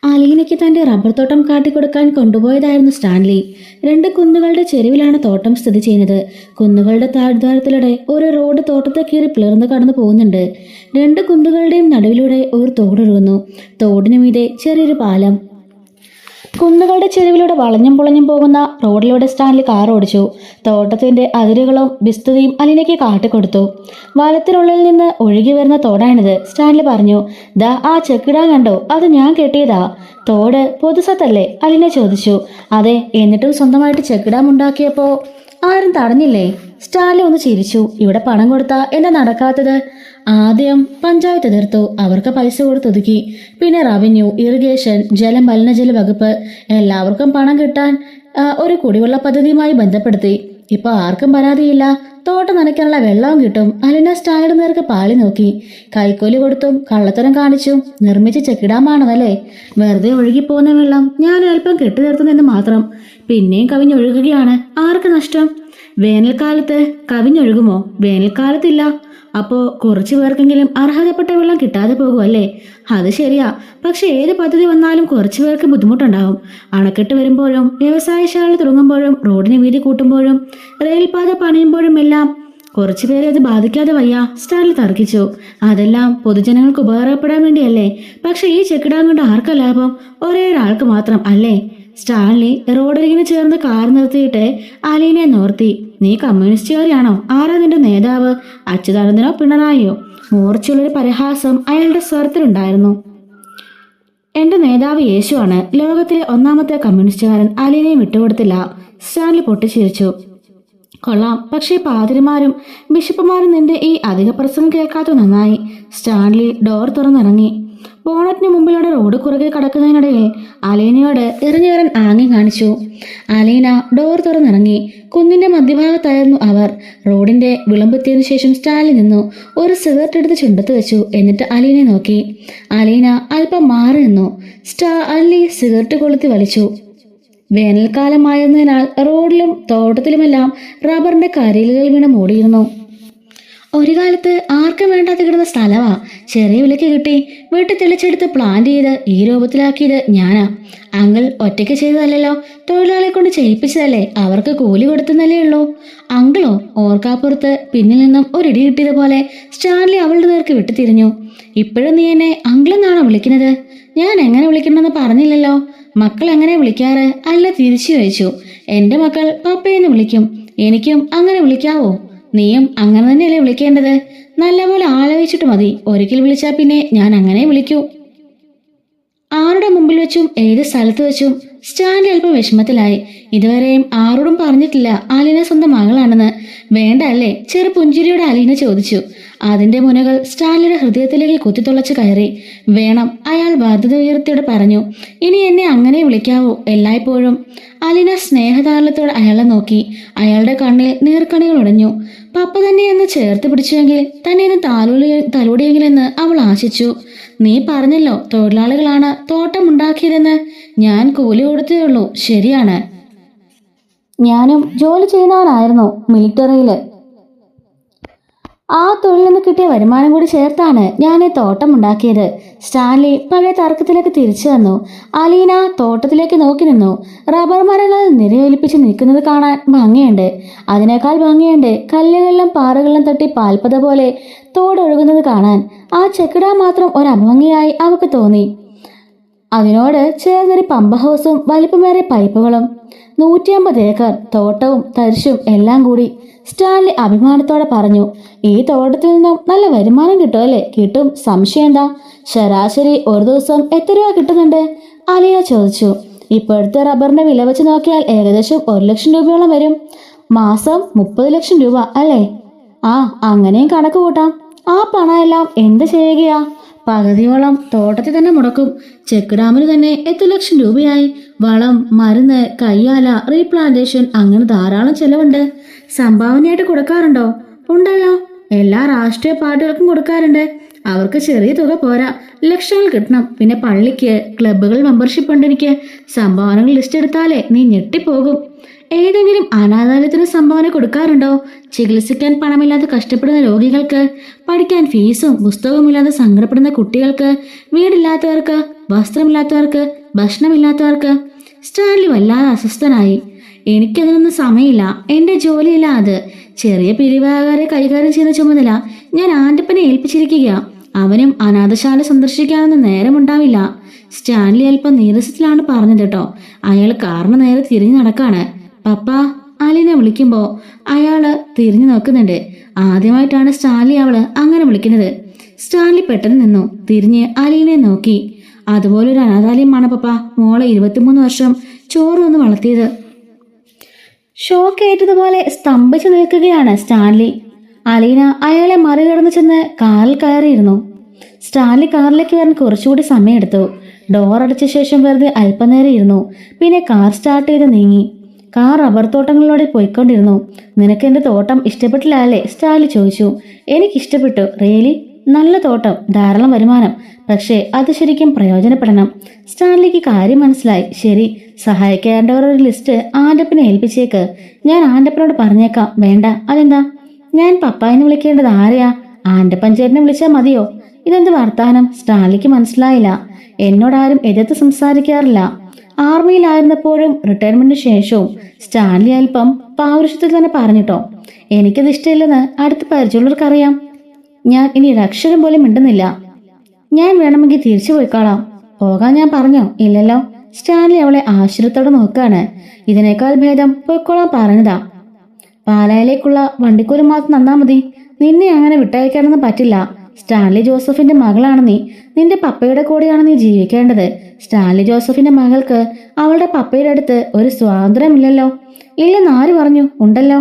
അലീനയ്ക്ക് തന്റെ റബ്ബർ തോട്ടം കാട്ടിക്കൊടുക്കാൻ കൊണ്ടുപോയതായിരുന്നു സ്റ്റാൻലി. 2 കുന്നുകളുടെ ചെരുവിലാണ് തോട്ടം സ്ഥിതി ചെയ്യുന്നത്. കുന്നുകളുടെ താഴ്വാരത്തിലൂടെ ഒരു റോഡ് തോട്ടത്തെ കീറി പിളർന്ന് കടന്നു പോകുന്നുണ്ട്. 2 കുന്നുകളുടെയും നടുവിലൂടെ ഒരു തോടൊഴുകുന്നു. തോടിനു മീതെ ചെറിയൊരു പാലം. കുന്നുകളുടെ ചെരുവിലൂടെ വളഞ്ഞും പുളഞ്ഞും പോകുന്ന റോഡിലൂടെ സ്റ്റാൻലി കാർ ഓടിച്ചു. തോട്ടത്തിന്റെ അതിരുകളും വിസ്തൃതിയും അലീനയ്ക്ക് കാട്ടിക്കൊടുത്തു. വനത്തിനുള്ളിൽ നിന്ന് ഒഴുകി വരുന്ന തോടാണിത്, സ്റ്റാൻലി പറഞ്ഞു. ദാ ആ ചെക്കിടാൻ കണ്ടോ, അത് ഞാൻ കെട്ടിയതാ. തോട് പൊതുസത്തല്ലേ? അലീന ചോദിച്ചു. അതെ, എന്നിട്ടും സ്വന്തമായിട്ട് ചെക്കിടാൻ ഉണ്ടാക്കിയപ്പോ ആരും തടഞ്ഞില്ലേ? സ്റ്റാൻലി ഒന്ന് ചിരിച്ചു. ഇവിടെ പണം കൊടുത്താ എന്താ നടക്കാത്തത്? ആദ്യം പഞ്ചായത്ത് എതിർത്തു, അവർക്ക് പൈസ കൊടുത്തൊതുക്കി. പിന്നെ റവന്യൂ, ഇറിഗേഷൻ, മലിനജല വകുപ്പ് എല്ലാവർക്കും പണം കിട്ടാൻ ഒരു കുടിവെള്ള പദ്ധതിയുമായി ബന്ധപ്പെടുത്തി. ഇപ്പൊ ആർക്കും പരാതിയില്ല. തോട്ടം നനയ്ക്കാനുള്ള വെള്ളവും കിട്ടും. അലിന സ്റ്റാൻലിയുടെ നേർക്ക് പാളി നോക്കി. കൈക്കൂലി കൊടുത്തും കള്ളത്തരം കാണിച്ചും നിർമ്മിച്ച ചെക്കിടാമാണതല്ലേ? വെറുതെ ഒഴുകിപ്പോകുന്ന വെള്ളം ഞാൻ അല്പം കെട്ടി നിർത്തുന്നെന്ന് മാത്രം. പിന്നെയും കവിഞ്ഞൊഴുകുകയാണ്. ആർക്ക് നഷ്ടം? വേനൽക്കാലത്ത് കവിഞ്ഞൊഴുകുമോ? വേനൽക്കാലത്തില്ല. അപ്പോ കുറച്ചു പേർക്കെങ്കിലും അർഹതപ്പെട്ട വെള്ളം കിട്ടാതെ പോകുമല്ലേ? അത് ശരിയാ. പക്ഷെ ഏത് പദ്ധതി വന്നാലും കുറച്ചു പേർക്ക് ബുദ്ധിമുട്ടുണ്ടാവും. അണക്കെട്ട് വരുമ്പോഴും വ്യവസായശാല തുടങ്ങുമ്പോഴും റോഡിന് വീതി കൂട്ടുമ്പോഴും റെയിൽപാത പണിയുമ്പോഴും എല്ലാം കുറച്ചുപേരെ അത് ബാധിക്കാതെ വയ്യ, സ്റ്റാൻലി തർക്കിച്ചു. അതെല്ലാം പൊതുജനങ്ങൾക്ക് ഉപകാരപ്പെടാൻ വേണ്ടിയല്ലേ? പക്ഷെ ഈ ചെക്കിടാൻ കൊണ്ട് ആർക്കാ ലാഭം? ഒരേ ഒരാൾക്ക് മാത്രം അല്ലേ? സ്റ്റാൻലി റോഡരികിന് ചേർന്ന് കാർ നിർത്തിയിട്ട് അലീനെ നോർത്തി. നീ കമ്മ്യൂണിസ്റ്റുകാരിയാണോ? ആരാ നിന്റെ നേതാവ്? അച്യുതാനന്ദനോ പിണറായിയോ? മൂർച്ചയുള്ളൊരു പരിഹാസം അയാളുടെ സ്വരത്തിലുണ്ടായിരുന്നു. എന്റെ നേതാവ് യേശുവാണ്. ലോകത്തിലെ 1ാമത്തെ കമ്മ്യൂണിസ്റ്റുകാരൻ. അലീനയും വിട്ടുകൊടുത്തില്ല. സ്റ്റാൻലി പൊട്ടിച്ചിരിച്ചു. കൊള്ളാം, പക്ഷേ പാതിരിമാരും ബിഷപ്പുമാരും നിന്റെ ഈ അധിക പ്രസംഗം കേൾക്കാത്ത നന്നായി. സ്റ്റാൻലി ഡോർ തുറന്നിറങ്ങി. ബോണറ്റിന് മുമ്പിലൂടെ റോഡ് കുറുകെ കടക്കുന്നതിനിടയിൽ അലീനയോട് ഇറങ്ങി വരാൻ ആംഗ്യം കാണിച്ചു. അലീന ഡോർ തുറന്നിറങ്ങി. കുന്നിന്റെ മധ്യഭാഗത്തായിരുന്നു അവർ. റോഡിന്റെ വിളമ്പെത്തിയതിനു ശേഷം സ്റ്റാൻലി നിന്നു. ഒരു സിഗരറ്റ് എടുത്ത് ചുണ്ടത്ത് വെച്ചു. എന്നിട്ട് അലീനെ നോക്കി. അലീന അല്പം മാറി നിന്നു. സ്റ്റാൻലി സിഗരറ്റ് കൊളുത്തി വലിച്ചു. വേനൽക്കാലമായിരുന്നതിനാൽ റോഡിലും തോട്ടത്തിലുമെല്ലാം റബ്ബറിന്റെ കരിയിലുകൾ വീണ് മൂടിയിരുന്നു. ഒരു കാലത്ത് ആർക്കും വേണ്ടാത്ത കിടന്ന സ്ഥലമാ. ചെറിയ വിലക്ക് കിട്ടി. വീട്ടിൽ തെളിച്ചെടുത്ത് പ്ലാന്റ് ചെയ്ത് ഈ രൂപത്തിലാക്കിയത് ഞാനാ. അങ്കിൾ ഒറ്റയ്ക്ക് ചെയ്തതല്ലോ, തൊഴിലാളിയെ കൊണ്ട് ചെയ്യിപ്പിച്ചതല്ലേ. അവർക്ക് കൂലി കൊടുത്തുന്നല്ലേ ഉള്ളൂ. അങ്കിളോ? ഓർക്കാപ്പുറത്ത് പിന്നിൽ നിന്നും ഒരിടി കിട്ടിയതുപോലെ സ്റ്റാൻലി അവളുടെ നേർക്ക് വിട്ടുതിരിഞ്ഞു. ഇപ്പോഴും നീ എന്നെ അങ്കിളെന്നാണോ വിളിക്കുന്നത്? ഞാൻ എങ്ങനെ വിളിക്കണമെന്ന് പറഞ്ഞില്ലല്ലോ. മക്കൾ എങ്ങനെ വിളിക്കാറ്? അല്ല, തിരിച്ചു ചോദിച്ചു. എന്റെ മക്കൾ പപ്പയെന്ന് വിളിക്കും. എനിക്കും അങ്ങനെ വിളിക്കാവോ? നീയും അങ്ങനെ തന്നെയല്ലേ വിളിക്കേണ്ടത്? നല്ലപോലെ ആലോചിച്ചിട്ട് മതി. ഒരിക്കൽ വിളിച്ചാൽ പിന്നെ ഞാൻ അങ്ങനെ വിളിക്കൂ. ആരുടെ മുമ്പിൽ വെച്ചും ഏത് സ്ഥലത്ത് വെച്ചും? സ്റ്റാൻലി അല്പം വിഷമത്തിലായി. ഇതുവരെയും ആരോടും പറഞ്ഞിട്ടില്ല അലീന സ്വന്തം മകളാണെന്ന്. വേണ്ട അല്ലേ? ചെറു പുഞ്ചിരിയോടെ അലീന ചോദിച്ചു. അതിന്റെ മുനകൾ സ്റ്റാൻലിയുടെ ഹൃദയത്തിലേക്ക് കുത്തിത്തുളച്ച് കയറി. വേണം, അയാൾ ബാധ്യത ഉയർത്തിയോടെ പറഞ്ഞു. ഇനി എന്നെ അങ്ങനെ വിളിക്കാവൂ എല്ലായ്പ്പോഴും. അലീന സ്നേഹതാളത്തോടെ അയാളെ നോക്കി. അയാളുടെ കണ്ണിൽ നീർക്കണികൾ ഉടഞ്ഞു. പപ്പ തന്നെ എന്ന് ചേർത്ത് പിടിച്ചുവെങ്കിൽ തന്നെ തലോടിയെങ്കിലെന്ന് അവൾ ആശിച്ചു. നീ പറഞ്ഞല്ലോ തൊഴിലാളികളാണ് തോട്ടമുണ്ടാക്കിയതെന്ന്. ഞാൻ കൂലി കൊടുത്തേ ഉള്ളൂ. ശരിയാണ്, ഞാനും ജോലി ചെയ്യുന്നവനായിരുന്നു മിലിറ്ററിയില്. ആ തൊഴിൽ നിന്ന് കിട്ടിയ വരുമാനം കൂടി ചേർത്താണ് ഞാൻ ഈ തോട്ടം ഉണ്ടാക്കിയത്. സ്റ്റാൻലി പഴയ തർക്കത്തിലേക്ക് തിരിച്ചു വന്നു. അലീന തോട്ടത്തിലേക്ക് നോക്കി നിന്നു. റബ്ബർ മരങ്ങൾ നിരയൊലിപ്പിച്ച് നിൽക്കുന്നത് കാണാൻ ഭംഗിയുണ്ട്. അതിനേക്കാൾ ഭംഗിയുണ്ട് കല്ലുകളിലും പാറകളിലും തട്ടി പാൽപ്പത പോലെ തോടൊഴുകുന്നത് കാണാൻ. ആ ചെക്കിടാൻ മാത്രം ഒരു അഭംഗിയായി അവൾക്ക് തോന്നി. അതിനോട് ചേർന്നൊരു പമ്പ് ഹൗസും വലിപ്പമേറിയ പൈപ്പുകളും. 150 ഏക്കർ തോട്ടവും തരിശും എല്ലാം കൂടി. സ്റ്റാൻലി അഭിമാനത്തോടെ പറഞ്ഞു. ഈ തോട്ടത്തിൽ നിന്നും നല്ല വരുമാനം കിട്ടുമല്ലേ? കിട്ടും, സംശയം എന്താ? ശരാശരി ഒരു ദിവസം എത്ര രൂപ കിട്ടുന്നുണ്ട്? അലീന ചോദിച്ചു. ഇപ്പോഴത്തെ റബ്ബറിന്റെ വില വെച്ച് നോക്കിയാൽ ഏകദേശം 1 ലക്ഷം രൂപയോളം വരും. മാസം 30 ലക്ഷം രൂപ അല്ലേ? ആ, അങ്ങനെയും കണക്ക് കൂട്ടാം. ആ പണമെല്ലാം എന്ത് ചെയ്യുകയാ? പകുതിയോളം തോട്ടത്തിൽ തന്നെ മുടക്കും. ചെക്ക് ഡാമിന് തന്നെ 8 ലക്ഷം രൂപയായി. വളം, മരുന്ന്, കയ്യാല, റീപ്ലാന്റേഷൻ, അങ്ങനെ ധാരാളം ചെലവുണ്ട്. സംഭാവനയായിട്ട് കൊടുക്കാറുണ്ടോ? ഉണ്ടല്ലോ, എല്ലാ രാഷ്ട്രീയ പാർട്ടികൾക്കും കൊടുക്കാറുണ്ട്. അവർക്ക് ചെറിയ തുക പോരാ, ലക്ഷങ്ങൾ കിട്ടണം. പിന്നെ പള്ളിക്ക്, ക്ലബുകൾ മെമ്പർഷിപ്പ് ഉണ്ട് എനിക്ക്. സംഭാവനകൾ ലിസ്റ്റ് എടുത്താലേ നീ ഞെട്ടിപ്പോകും. ഏതെങ്കിലും അനാഥാലയത്തിന് സംഭാവന കൊടുക്കാറുണ്ടോ? ചികിത്സിക്കാൻ പണമില്ലാതെ കഷ്ടപ്പെടുന്ന രോഗികൾക്ക്, പഠിക്കാൻ ഫീസും പുസ്തകവുമില്ലാതെ സങ്കടപ്പെടുന്ന കുട്ടികൾക്ക്, വീടില്ലാത്തവർക്ക്, വസ്ത്രമില്ലാത്തവർക്ക്, ഭക്ഷണമില്ലാത്തവർക്ക്. സ്റ്റാൻലി വല്ലാതെ അസ്വസ്ഥനായി. എനിക്കതിനൊന്നും സമയമില്ല, എൻ്റെ ജോലിയില്ല അത്. ചെറിയ പിരിവുകാരെ കൈകാര്യം ചെയ്യുന്ന ചുമതല ഞാൻ ആൻ്റപ്പനെ ഏൽപ്പിച്ചിരിക്കുക. അവനും അനാഥശാല സന്ദർശിക്കാനൊന്നും നേരമുണ്ടാവില്ല. സ്റ്റാൻലി അല്പം നീരസത്തിലാണ് പറഞ്ഞത് കേട്ടോ. അയാൾ കാറിന് നേരെ തിരിഞ്ഞു നടക്കാണ്. പപ്പ, അലീന വിളിക്കുമ്പോ അയാള് തിരിഞ്ഞു നോക്കുന്നുണ്ട്. ആദ്യമായിട്ടാണ് സ്റ്റാൻലി അവള് അങ്ങനെ വിളിക്കുന്നത്. സ്റ്റാൻലി പെട്ടെന്ന് നിന്നു, തിരിഞ്ഞ് അലീനെ നോക്കി. അതുപോലൊരു അനാഥാലയമാണ് പപ്പ മോളെ 23 വർഷം ചോറ് വന്ന് വളർത്തിയത്. ഷോക്കേറ്റതുപോലെ സ്തംഭിച്ചു നിൽക്കുകയാണ് സ്റ്റാൻലി. അലീന അയാളെ മറികടന്നു ചെന്ന് കാറിൽ കയറിയിരുന്നു. സ്റ്റാൻലി കാറിലേക്ക് വരാൻ കുറച്ചുകൂടി സമയമെടുത്തു. ഡോർ അടച്ച ശേഷം വെറുതെ അല്പനേരം ഇരുന്നു. പിന്നെ കാർ സ്റ്റാർട്ട് ചെയ്ത് നീങ്ങി. കാർ റബ്ബർ തോട്ടങ്ങളിലൂടെ പോയിക്കൊണ്ടിരുന്നു. നിനക്ക് എൻ്റെ തോട്ടം ഇഷ്ടപ്പെട്ടില്ല അല്ലേ? സ്റ്റാൻലി ചോദിച്ചു. എനിക്കിഷ്ടപ്പെട്ടു. റിയലി? നല്ല തോട്ടം, ധാരാളം വരുമാനം. പക്ഷേ അത് ശരിക്കും പ്രയോജനപ്പെടണം. സ്റ്റാൻലിക്ക് കാര്യം മനസ്സിലായി. ശരി, സഹായിക്കേണ്ടവരുടെ ഒരു ലിസ്റ്റ് ആൻ്റപ്പനെ ഏൽപ്പിച്ചേക്ക്. ഞാൻ ആൻ്റപ്പനോട് പറഞ്ഞേക്കാം. വേണ്ട. അതെന്താ? ഞാൻ പപ്പായെന്ന് വിളിക്കേണ്ടത് ആരെയാ? ആൻ്റപ്പൻ ചേട്ടനെ വിളിച്ചാൽ മതിയോ? ഇതെന്ത് വർത്താനം? സ്റ്റാൻലിക്ക് മനസ്സിലായില്ല. എന്നോടാരും എതിർത്ത് സംസാരിക്കാറില്ല. ആർമിയിലായിരുന്നപ്പോഴും റിട്ടയർമെന്റിന് ശേഷവും സ്റ്റാൻലി അല്പം പൗരുഷത്തിൽ തന്നെ പറഞ്ഞിട്ടോ. എനിക്കത് ഇഷ്ടമില്ലെന്ന് അടുത്ത് പരിചയമുള്ളവർക്കറിയാം. ഞാൻ ഇനി ഒരു അക്ഷരം പോലും മിണ്ടുന്നില്ല. ഞാൻ വേണമെങ്കിൽ തിരിച്ചു പോയിക്കോളാം. പോകാൻ ഞാൻ പറഞ്ഞോ? ഇല്ലല്ലോ. സ്റ്റാൻലി അവളെ ആശ്ചര്യത്തോടെ നോക്കാണ്. ഇതിനേക്കാൾ ഭേദം പോയിക്കോളാൻ പറഞ്ഞതാ. പാലായിലേക്കുള്ള വണ്ടിക്കൂലി മാത്രം തന്നാ മതി. നിന്നെ അങ്ങനെ വിട്ടയക്കാനൊന്നും പറ്റില്ല. സ്റ്റാൻലി ജോസഫിന്റെ മകളാണ് നീ. നിന്റെ പപ്പയുടെ കൂടെയാണ് നീ ജീവിക്കേണ്ടത്. സ്റ്റാൻലി ജോസഫിന്റെ മകൾക്ക് അവളുടെ പപ്പയുടെ അടുത്ത് ഒരു സ്വാതന്ത്ര്യമില്ലല്ലോ. ഇല്ലെന്ന് ആര് പറഞ്ഞു? ഉണ്ടല്ലോ.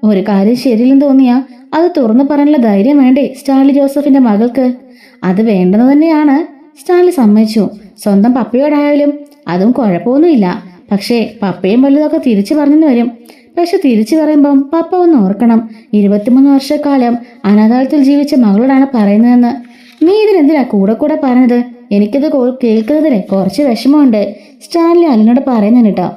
ഒരു കാര്യം ശരിയില്ലെന്ന് തോന്നിയാ അത് തുറന്നു പറയാനുള്ള ധൈര്യം വേണ്ടേ സ്റ്റാൻലി ജോസഫിന്റെ മകൾക്ക്? അത് വേണ്ടെന്ന് തന്നെയാണ്. സ്റ്റാൻലി സമ്മതിച്ചു. സ്വന്തം പപ്പയോടായാലും അതും കുഴപ്പമൊന്നുമില്ല. പക്ഷേ പപ്പയും വലുതൊക്കെ തിരിച്ചു പറഞ്ഞു വരും. പക്ഷെ തിരിച്ചു പറയുമ്പം പപ്പ ഒന്ന് ഓർക്കണം, 23 വർഷക്കാലം അനാഥാലയത്തിൽ ജീവിച്ച മകളോടാണ് പറയുന്നതെന്ന്. നീ ഇതിനെന്തിനാ കൂടെ കൂടെ പറഞ്ഞത്? എനിക്കത് കേൾക്കുന്നതിന് കുറച്ച് വിഷമമുണ്ട്. സ്റ്റാൻലി അലിനോട് പറയുന്നു കേട്ടോ.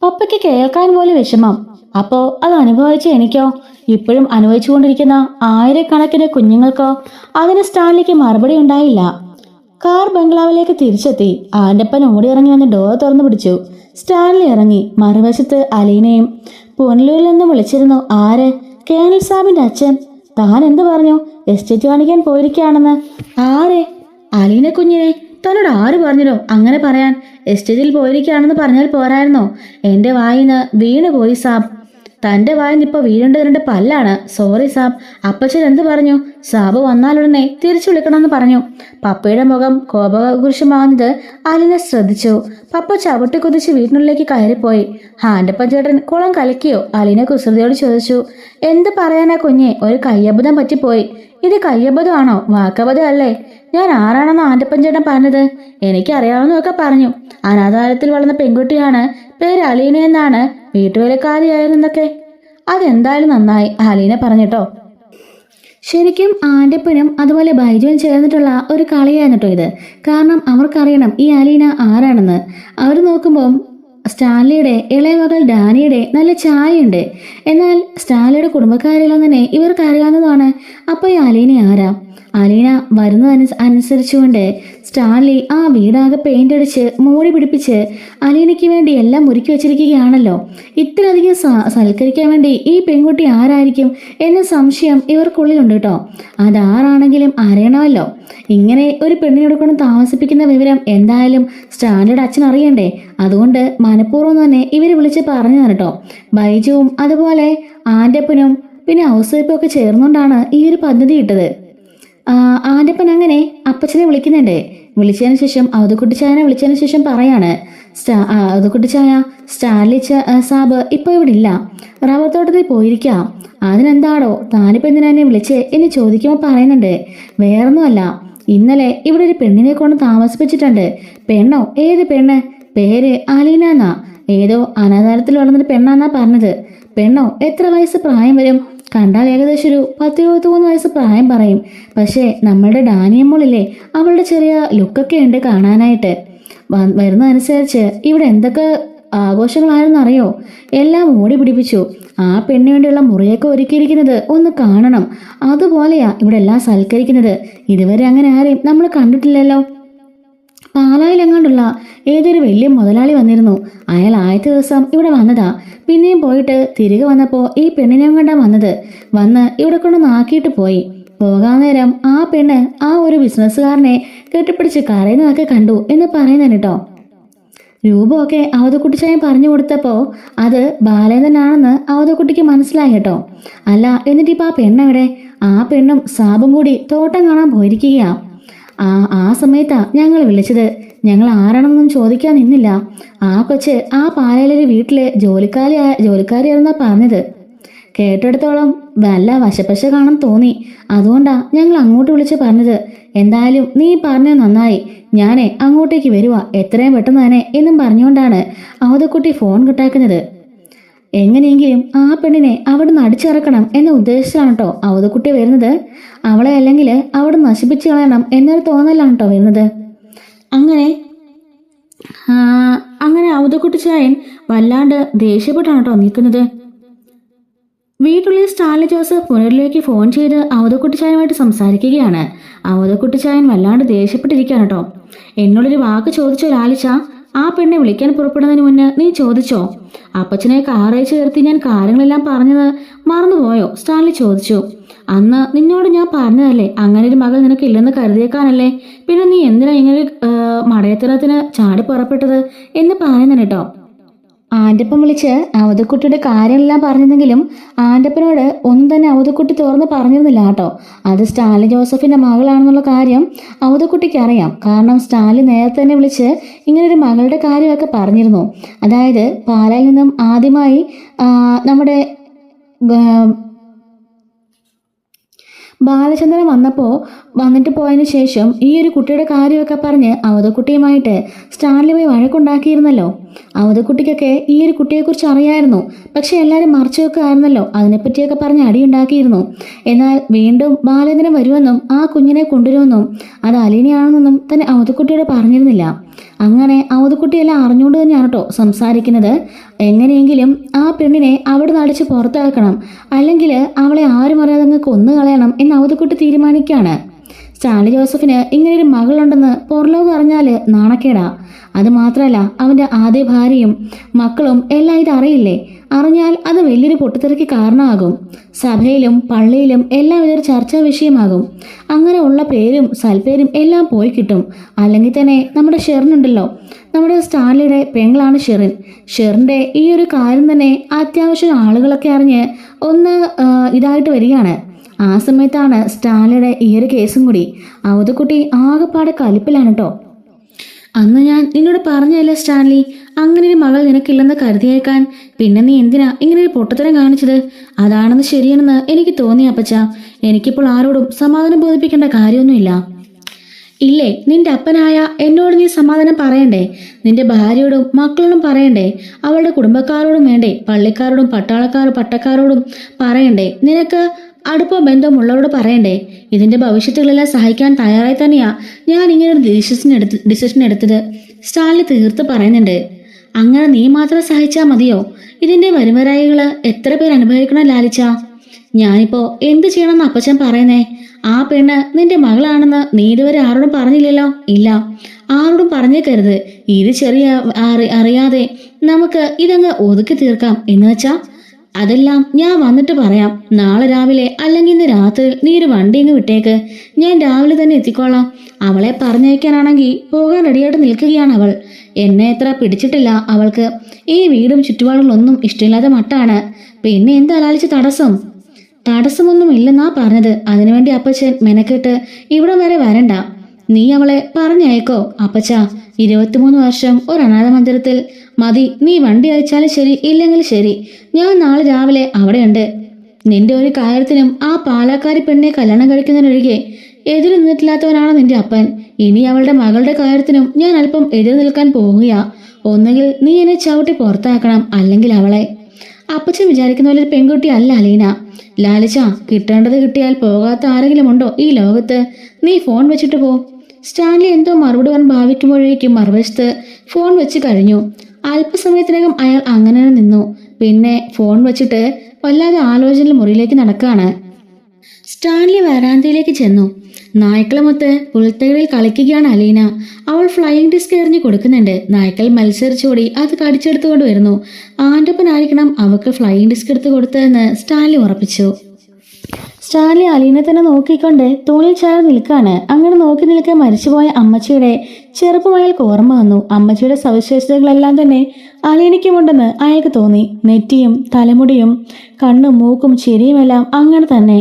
പപ്പയ്ക്ക് കേൾക്കാൻ പോലും വിഷമം. അപ്പോ അത് അനുഭവിച്ച എനിക്കോ? ഇപ്പോഴും അനുഭവിച്ചുകൊണ്ടിരിക്കുന്ന ആയിരക്കണക്കിന് കുഞ്ഞുങ്ങൾക്കോ? അതിന് സ്റ്റാൻലിക്ക് മറുപടി ഉണ്ടായില്ല. കാർ ബംഗ്ലാവിലേക്ക് തിരിച്ചെത്തി. ആൻ്റപ്പൻ ഓടിയിറങ്ങി വന്ന് ഡോർ തുറന്നു പിടിച്ചു. സ്റ്റാൻലി ഇറങ്ങി. മറുവശത്ത് അലീനയും. പുനലൂരിൽ നിന്ന് വിളിച്ചിരുന്നു. ആര്? കേണൽ സാബിന്റെ അച്ഛൻ. താൻ എന്ത് പറഞ്ഞു? എസ്റ്റേറ്റ് കാണിക്കാൻ പോയിരിക്കുകയാണെന്ന്. ആരെ? അലീന കുഞ്ഞിനെ. തന്നോട് ആര് പറഞ്ഞല്ലോ അങ്ങനെ പറയാൻ? എസ്റ്റേറ്റിൽ പോയിരിക്കുകയാണെന്ന് പറഞ്ഞാൽ പോരായിരുന്നോ? എന്റെ വായിന്ന് വീണ് പോയി സാബ്. തന്റെ വായിന്നിപ്പോ വീഴേണ്ടത് 2 പല്ലാണ്. സോറി സാബ്. അപ്പച്ചൻ എന്ത് പറഞ്ഞു? സാബ് വന്നാലുടനെ തിരിച്ചു വിളിക്കണമെന്ന് പറഞ്ഞു. പപ്പയുടെ മുഖം കോപകുരുഷമാകുന്നത് അലീന ശ്രദ്ധിച്ചു. പപ്പ ചവിട്ടി കുതിച്ച് വീട്ടിനുള്ളിലേക്ക് കയറിപ്പോയി. ആൻ്റപ്പൻ ചേട്ടൻ കുളം കലക്കിയോ? അലീന കുസൃതിയോട് ചോദിച്ചു. എന്ത് പറയാനാ കുഞ്ഞെ, ഒരു കയ്യബദ്ധം പറ്റിപ്പോയി. ഇത് കയ്യബദ്ധമാണോ? വാക്കബദ്ധം അല്ലേ? ഞാൻ ആരാണെന്ന് ആൻ്റപ്പൻ ചേട്ടൻ പറഞ്ഞത്? എനിക്കറിയാവുന്നതൊക്കെ പറഞ്ഞു. അനാഥാലയത്തിൽ വളർന്ന പെൺകുട്ടിയാണ്, പേര് അലീന എന്നാണ്, വീട്ടുവേലക്കാരിയായിരുന്നൊക്കെ. അതെന്തായാലും നന്നായി, അലീന പറഞ്ഞിട്ടോ. ശരിക്കും ആൻ്റപ്പനും അതുപോലെ ബൈജുവും ചേർന്നിട്ടുള്ള ഒരു കളിയായിരുന്നു കേട്ടോ ഇത്. കാരണം അവർക്കറിയണം ഈ അലീന ആരാണെന്ന്. അവർ നോക്കുമ്പോൾ സ്റ്റാൻലിയുടെ ഇളയ മകൾ ഡാനിയുടെ നല്ല ചായയുണ്ട്. എന്നാൽ സ്റ്റാൻലിയുടെ കുടുംബക്കാരെല്ലാം തന്നെ ഇവർക്ക് അറിയാവുന്നതാണ്. അപ്പോൾ ഈ അലീന ആരാ? അലീന വരുന്നതനുസരിച്ചുകൊണ്ട് സ്റ്റാൻലി ആ വീടാകെ പെയിന്റ് അടിച്ച് മൂടി പിടിപ്പിച്ച് അലീനയ്ക്ക് വേണ്ടി എല്ലാം ഒരുക്കി വെച്ചിരിക്കുകയാണല്ലോ. ഇത്രയധികം സൽക്കരിക്കാൻ വേണ്ടി ഈ പെൺകുട്ടി ആരായിരിക്കും എന്ന സംശയം ഇവർക്കുള്ളിലുണ്ട് കേട്ടോ. അതാരാണെങ്കിലും അറിയണമല്ലോ. ഇങ്ങനെ ഒരു പെണ്ണിനോട് കൊണ്ട് താമസിപ്പിക്കുന്ന വിവരം എന്തായാലും സ്റ്റാൻലിയുടെ അച്ഛൻ അറിയണ്ടേ. അതുകൊണ്ട് മനഃപൂർവ്വം തന്നെ ഇവരെ വിളിച്ച് പറഞ്ഞതാണ് കേട്ടോ. ബൈജുവും അതുപോലെ ആൻ്റപ്പനും പിന്നെ ഹൗസ് വൈഫും ഒക്കെ ചേർന്നുകൊണ്ടാണ് ഈ ഒരു പദ്ധതി ഇട്ടത്. ആൻ്റപ്പൻ അങ്ങനെ അപ്പച്ചനെ വിളിക്കുന്നുണ്ട്. വിളിച്ചതിന് ശേഷം അവധക്കുട്ടിച്ചായനെ വിളിച്ചതിന് ശേഷം പറയാണ്, അവധക്കുട്ടിച്ചായ, സ്റ്റാൻലി സാബ് ഇപ്പോൾ ഇവിടെ ഇല്ല, റബ്ബർ തോട്ടത്തിൽ പോയിരിക്കാം. അതിനെന്താടോ താനിപ്പോൾ എന്തിനാ എന്നെ വിളിച്ച് എന്ന് ചോദിക്കുമ്പോൾ പറയുന്നുണ്ട്, വേറൊന്നുമല്ല, ഇന്നലെ ഇവിടെ ഒരു പെണ്ണിനെ കൊണ്ട് താമസിപ്പിച്ചിട്ടുണ്ട്. പെണ്ണോ? ഏത് പെണ്ണ്? പേര് അലീന എന്നാ. ഏതോ അനാഥാലയത്തിൽ വളർന്നൊരു പെണ്ണാന്നാ പറഞ്ഞത്. പെണ്ണോ? എത്ര വയസ്സ് പ്രായം വരും? കണ്ടാൽ ഏകദേശം ഒരു 10-23 വയസ്സ് പ്രായം പറയും. പക്ഷേ നമ്മളുടെ ഡാനിയമ്മോളില്ലേ, അവളുടെ ചെറിയ ലുക്കൊക്കെ ഉണ്ട് കാണാനായിട്ട്. വരുന്നതനുസരിച്ച് ഇവിടെ എന്തൊക്കെ ആഘോഷങ്ങളായിരുന്നു അറിയോ? എല്ലാം ഓടി പിടിപ്പിച്ചു. ആ പെണ്ണിന് വേണ്ടിയുള്ള മുറിയൊക്കെ ഒരുക്കിയിരിക്കുന്നത് ഒന്ന് കാണണം. അതുപോലെയാ ഇവിടെ എല്ലാം സൽക്കരിക്കുന്നത്. ഇതുവരെ അങ്ങനെ ആരെയും നമ്മൾ കണ്ടിട്ടില്ലല്ലോ. പാലായിലെങ്ങാണ്ടുള്ള ഏതൊരു വലിയ മുതലാളി വന്നിരുന്നു. അയാൾ ആദ്യത്തെ ദിവസം ഇവിടെ വന്നതാ. പിന്നെയും പോയിട്ട് തിരികെ വന്നപ്പോൾ ഈ പെണ്ണിനെയും കണ്ടാ വന്ന് ഇവിടെ കൊണ്ട് നാക്കിയിട്ട് പോയി. പോകാൻ നേരം ആ പെണ്ണ് ആ ഒരു ബിസിനസ്സുകാരനെ കെട്ടിപ്പിടിച്ച് കരയുന്നതൊക്കെ കണ്ടു എന്ന് പറയുന്നതാണ് കേട്ടോ. രൂപമൊക്കെ അവതക്കുട്ടിച്ചായം പറഞ്ഞു കൊടുത്തപ്പോൾ അത് ബാലേന്ദ്രനാണെന്ന് അവതക്കുട്ടിക്ക് മനസ്സിലായി കേട്ടോ. അല്ല, എന്നിട്ടിപ്പോൾ ആ പെണ്ണെവിടെ? ആ പെണ്ണും സാബും കൂടി തോട്ടം കാണാൻ പോയിരിക്കുകയാ. ആ സമയത്താ ഞങ്ങൾ വിളിച്ചത്. ഞങ്ങൾ ആരാണെന്നൊന്നും ചോദിക്കാൻ നിന്നില്ല. ആ കൊച്ച് ആ പാലയിലൊരു വീട്ടിലെ ജോലിക്കാരിയാണെന്നാ പറഞ്ഞത്. കേട്ടെടുത്തോളം വല്ല വശപ്പശ കാണാൻ തോന്നി. അതുകൊണ്ടാ ഞങ്ങൾ അങ്ങോട്ട് വിളിച്ച് പറഞ്ഞത്. എന്തായാലും നീ പറഞ്ഞത് നന്നായി. ഞാനേ അങ്ങോട്ടേക്ക് വരുവാ എത്രയും പെട്ടെന്ന് തന്നെ എന്നും പറഞ്ഞുകൊണ്ടാണ് അവതക്കുട്ടി ഫോൺ കട്ടാക്കുന്നത്. എങ്ങനെയെങ്കിലും ആ പെണ്ണിനെ അവിടെ അടിച്ചിറക്കണം എന്ന ഉദ്ദേശത്തിലാണ് കേട്ടോ അവതക്കുട്ടി വരുന്നത്. അവളെ അല്ലെങ്കിൽ അവിടെ നശിപ്പിച്ചു കളയണം എന്നൊരു തോന്നലാണ് കേട്ടോ വരുന്നത്. അങ്ങനെ അവതക്കുട്ടിച്ചായൻ വല്ലാണ്ട് ദേഷ്യപ്പെട്ടാണ് കേട്ടോ നിൽക്കുന്നത്. വീട്ടുള്ളിൽ സ്റ്റാലിൻ ജോസഫ് പുനരിലേക്ക് ഫോൺ ചെയ്ത് അവതക്കുട്ടിച്ചായനുമായിട്ട് സംസാരിക്കുകയാണ്. അവതക്കുട്ടിച്ചായൻ വല്ലാണ്ട് ദേഷ്യപ്പെട്ടിരിക്കുകയാണ് കേട്ടോ. എന്നോടൊരു വാക്ക് ചോദിച്ചോ ലാലിച്ച? ആ പെണ്ണെ വിളിക്കാൻ പുറപ്പെടുന്നതിന് മുന്നേ നീ ചോദിച്ചോ? അപ്പച്ചനെ കാറയച്ചു ചേർത്തി ഞാൻ കാര്യങ്ങളെല്ലാം പറഞ്ഞത് മറന്നുപോയോ? സ്റ്റാലിൻ ചോദിച്ചു. അന്ന് നിന്നോട് ഞാൻ പറഞ്ഞതല്ലേ അങ്ങനെ ഒരു മകൾ നിനക്ക് ഇല്ലെന്ന് കരുതിയേക്കാനല്ലേ, പിന്നെ നീ എന്തിനാ ഇങ്ങനെ മടയത്തരത്തിന് ചാടി പുറപ്പെട്ടത് എന്ന് പറയുന്നത് കേട്ടോ. ആൻ്റപ്പൻ വിളിച്ച് അവതക്കുട്ടിയുടെ കാര്യമെല്ലാം പറഞ്ഞെങ്കിലും ആൻ്റപ്പനോട് ഒന്നും തന്നെ അവതക്കുട്ടി തുറന്ന് പറഞ്ഞിരുന്നില്ല കേട്ടോ. അത് സ്റ്റാലിൻ ജോസഫിന്റെ മകളാണെന്നുള്ള കാര്യം അവതക്കുട്ടിക്ക് അറിയാം. കാരണം സ്റ്റാലിൻ നേരത്തെ തന്നെ വിളിച്ച് ഇങ്ങനൊരു മകളുടെ കാര്യമൊക്കെ പറഞ്ഞിരുന്നു. അതായത് പാലായിൽ നിന്നും ആദ്യമായി നമ്മുടെ ബാലചന്ദ്രൻ വന്നിട്ട് പോയതിനു ശേഷം ഈ ഒരു കുട്ടിയുടെ കാര്യമൊക്കെ പറഞ്ഞ് അവതക്കുട്ടിയുമായിട്ട് സ്റ്റാൻലിയുമായി വഴക്കുണ്ടാക്കിയിരുന്നല്ലോ. അവതക്കുട്ടിക്കൊക്കെ ഈ ഒരു കുട്ടിയെക്കുറിച്ച് അറിയായിരുന്നു. പക്ഷെ എല്ലാവരും മറച്ചു വെക്കുകയായിരുന്നല്ലോ. അതിനെപ്പറ്റിയൊക്കെ പറഞ്ഞ് അടിയുണ്ടാക്കിയിരുന്നു. എന്നാൽ വീണ്ടും ബാലേന്ദ്രൻ വരുമെന്നും ആ കുഞ്ഞിനെ കൊണ്ടുവരുമെന്നും അത് അലീനയാണെന്നും തന്നെ അവതക്കുട്ടിയോട് പറഞ്ഞിരുന്നില്ല. അങ്ങനെ അവതക്കുട്ടിയെല്ലാം അറിഞ്ഞുകൊണ്ട് തന്നെയാണ് കേട്ടോ സംസാരിക്കുന്നത്. എങ്ങനെയെങ്കിലും ആ പെണ്ണിനെ അവിടെ നടിച്ച് പുറത്താക്കണം, അല്ലെങ്കിൽ അവളെ ആരും അറിയാതെ അങ്ങ് കൊന്നുകളയണം എന്ന് അവതക്കുട്ടി തീരുമാനിക്കുകയാണ്. സ്റ്റാലിൻ ജോസഫിന് ഇങ്ങനെയൊരു മകളുണ്ടെന്ന് പുറലോകം അറിഞ്ഞാൽ നാണക്കേടാ. അത് മാത്രമല്ല അവൻ്റെ ആദ്യ ഭാര്യയും മക്കളും എല്ലാം ഇത് അറിയില്ലേ. അറിഞ്ഞാൽ അത് വലിയൊരു പൊട്ടിത്തെറിക്ക് കാരണമാകും. സഭയിലും പള്ളിയിലും എല്ലാം ഇതൊരു ചർച്ചാ വിഷയമാകും. അങ്ങനെ ഉള്ള പേരും സൽപ്പേരും എല്ലാം പോയി കിട്ടും. അല്ലെങ്കിൽ തന്നെ നമ്മുടെ ഷെറിനുണ്ടല്ലോ, നമ്മുടെ സ്റ്റാൻലിയുടെ പെങ്ങളാണ് ഷെറിൻ്റെ ഈ ഒരു കാര്യം തന്നെ അത്യാവശ്യം ആളുകളൊക്കെ അറിഞ്ഞ് ഒന്ന് ഇതായിട്ട് വരികയാണ്. ആ സമയത്താണ് സ്റ്റാൻലിയുടെ ഈ ഒരു കേസും കൂടി. അവതക്കുട്ടി ആകെപ്പാടെ കലിപ്പിലാണ് കേട്ടോ. അന്ന് ഞാൻ നിന്നോട് പറഞ്ഞല്ലേ സ്റ്റാൻലി, അങ്ങനെ ഒരു മകൾ നിനക്കില്ലെന്ന് കരുതിയേക്കാൻ. പിന്നെ നീ എന്തിനാ ഇങ്ങനൊരു പൊട്ടത്തരം കാണിച്ചത്? അതാണെന്ന് ശരിയാണെന്ന് എനിക്ക് തോന്നി അപ്പച്ച. എനിക്കിപ്പോൾ ആരോടും സമാധാനം ബോധിപ്പിക്കേണ്ട കാര്യമൊന്നുമില്ല. ഇല്ലേ, നിന്റെ അപ്പനായ എന്നോട് നീ സമാധാനം പറയണ്ടേ? നിന്റെ ഭാര്യയോടും മക്കളോടും പറയണ്ടേ? അവളുടെ കുടുംബക്കാരോടും വേണ്ടേ? പള്ളിക്കാരോടും പട്ടക്കാരോടും പറയണ്ടേ? നിനക്ക് അടുപ്പോ ബന്ധമുള്ളവരോട് പറയണ്ടേ? ഇതിന്റെ ഭവിഷ്യത്തുകളെല്ലാം സഹിക്കാൻ തയ്യാറായി തന്നെയാ ഞാൻ ഇങ്ങനൊരു ഡിസിഷൻ എടുത്തത്. സ്റ്റാലിൻ തീർത്ത് പറയുന്നുണ്ട്. അങ്ങനെ നീ മാത്രം സഹിച്ചാൽ മതിയോ? ഇതിന്റെ വരുമരായികൾ എത്ര പേർ അനുഭവിക്കണം ലാലിച്ച? ഞാനിപ്പോ എന്ത് ചെയ്യണമെന്ന് അപ്പച്ചൻ പറയുന്നേ? ആ പെണ്ണ് നിന്റെ മകളാണെന്ന് നീ ഇതുവരെ ആരോടും പറഞ്ഞില്ലല്ലോ? ഇല്ല, ആരോടും പറഞ്ഞേക്കരുത്. ഇത് ചെറിയ അറിയാതെ നമുക്ക് ഇതങ്ങ് ഒതുക്കി തീർക്കാം എന്ന് വെച്ചാ? അതെല്ലാം ഞാൻ വന്നിട്ട് പറയാം. നാളെ രാവിലെ അല്ലെങ്കിൽ ഇന്ന് രാത്രി നീ ഒരു വണ്ടി ഇങ്ങ് വിട്ടേക്ക്. ഞാൻ രാവിലെ തന്നെ എത്തിക്കോളാം. അവളെ പറഞ്ഞയക്കാനാണെങ്കിൽ പോകാൻ റെഡിയായിട്ട് നിൽക്കുകയാണ് അവൾ. എന്നെ എത്ര പിടിച്ചിട്ടില്ല അവൾക്ക്. ഈ വീടും ചുറ്റുപാടുകളൊന്നും ഇഷ്ടമില്ലാത്ത മട്ടാണ്. പിന്നെ എന്താ ലാലിച്ച് തടസ്സമൊന്നും ഇല്ലെന്നാ പറഞ്ഞത്. അതിനുവേണ്ടി അപ്പച്ചൻ മെനക്കെട്ട് ഇവിടെ വരെ വരണ്ട. നീ അവളെ പറഞ്ഞയക്കോ അപ്പച്ച. 23 വർഷം ഒരു അനാഥ മന്ദിരത്തിൽ മതി. നീ വണ്ടി അയച്ചാലും ശരി, ഇല്ലെങ്കിൽ ശരി, ഞാൻ നാളെ രാവിലെ അവിടെയുണ്ട്. നിന്റെ ഒരു കാര്യത്തിനും ആ പാലക്കാരി പെണ്ണെ കല്യാണം കഴിക്കുന്നതിനൊഴികെ എതിര് നിന്നിട്ടില്ലാത്തവനാണ് നിന്റെ അപ്പൻ. ഇനി അവളുടെ മകളുടെ കാര്യത്തിനും ഞാൻ അല്പം എതിര് നിൽക്കാൻ പോവുകയാ. ഒന്നുകിൽ നീ എന്നെ ചവിട്ടി പുറത്താക്കണം, അല്ലെങ്കിൽ അവളെ. അപ്പച്ചൻ വിചാരിക്കുന്ന പോലെ ഒരു പെൺകുട്ടി അല്ല അലീന. ലാലിച്ച, കിട്ടേണ്ടത് കിട്ടിയാൽ പോകാത്ത ആരെങ്കിലും ഉണ്ടോ ഈ ലോകത്ത്? നീ ഫോൺ വെച്ചിട്ട് പോ. സ്റ്റാൻലി എന്തോ മറുപടി വന്ന് ഭാവിക്കുമ്പോഴേക്കും മറുവശത്ത് ഫോൺ വെച്ച് കഴിഞ്ഞു. അല്പസമയത്തിനകം അയാൾ അങ്ങനെ നിന്നു. പിന്നെ ഫോൺ വെച്ചിട്ട് വല്ലാതെ ആലോചന മുറിയിലേക്ക് നടക്കുകയാണ്. സ്റ്റാൻലി വരാന്തയിലേക്ക് ചെന്നു. നായ്ക്കളുമൊത്ത് പുൽത്തകളിൽ കളിക്കുകയാണ് അലീന. അവൾ ഫ്ലൈയിങ് ഡിസ്ക് എറിഞ്ഞു കൊടുക്കുന്നുണ്ട്. നായ്ക്കൾ മത്സരിച്ചോടി അത് കടിച്ചെടുത്തുകൊണ്ട് വരുന്നു. ആൻ്റപ്പനായിരിക്കണം അവൾക്ക് ഫ്ലൈയിങ് ഡിസ്ക് എടുത്ത് കൊടുത്തതെന്ന് സ്റ്റാൻലി ഉറപ്പിച്ചു. സ്റ്റാൻലി അലീനെ തന്നെ നോക്കിക്കൊണ്ട് തൂണിൽ ചാരി നിൽക്കാണ്. അങ്ങനെ നോക്കി നിൽക്കാൻ മരിച്ചുപോയ അമ്മച്ചിയുടെ ചെറുപ്പം അയാൾക്ക് ഓർമ്മ വന്നു. അമ്മച്ചിയുടെ സവിശേഷതകളെല്ലാം തന്നെ അലീനയ്ക്കുമുണ്ടെന്ന് അയാൾക്ക് തോന്നി. നെറ്റിയും തലമുടിയും കണ്ണും മൂക്കും ചിരിയുമെല്ലാം അങ്ങനെ തന്നെ.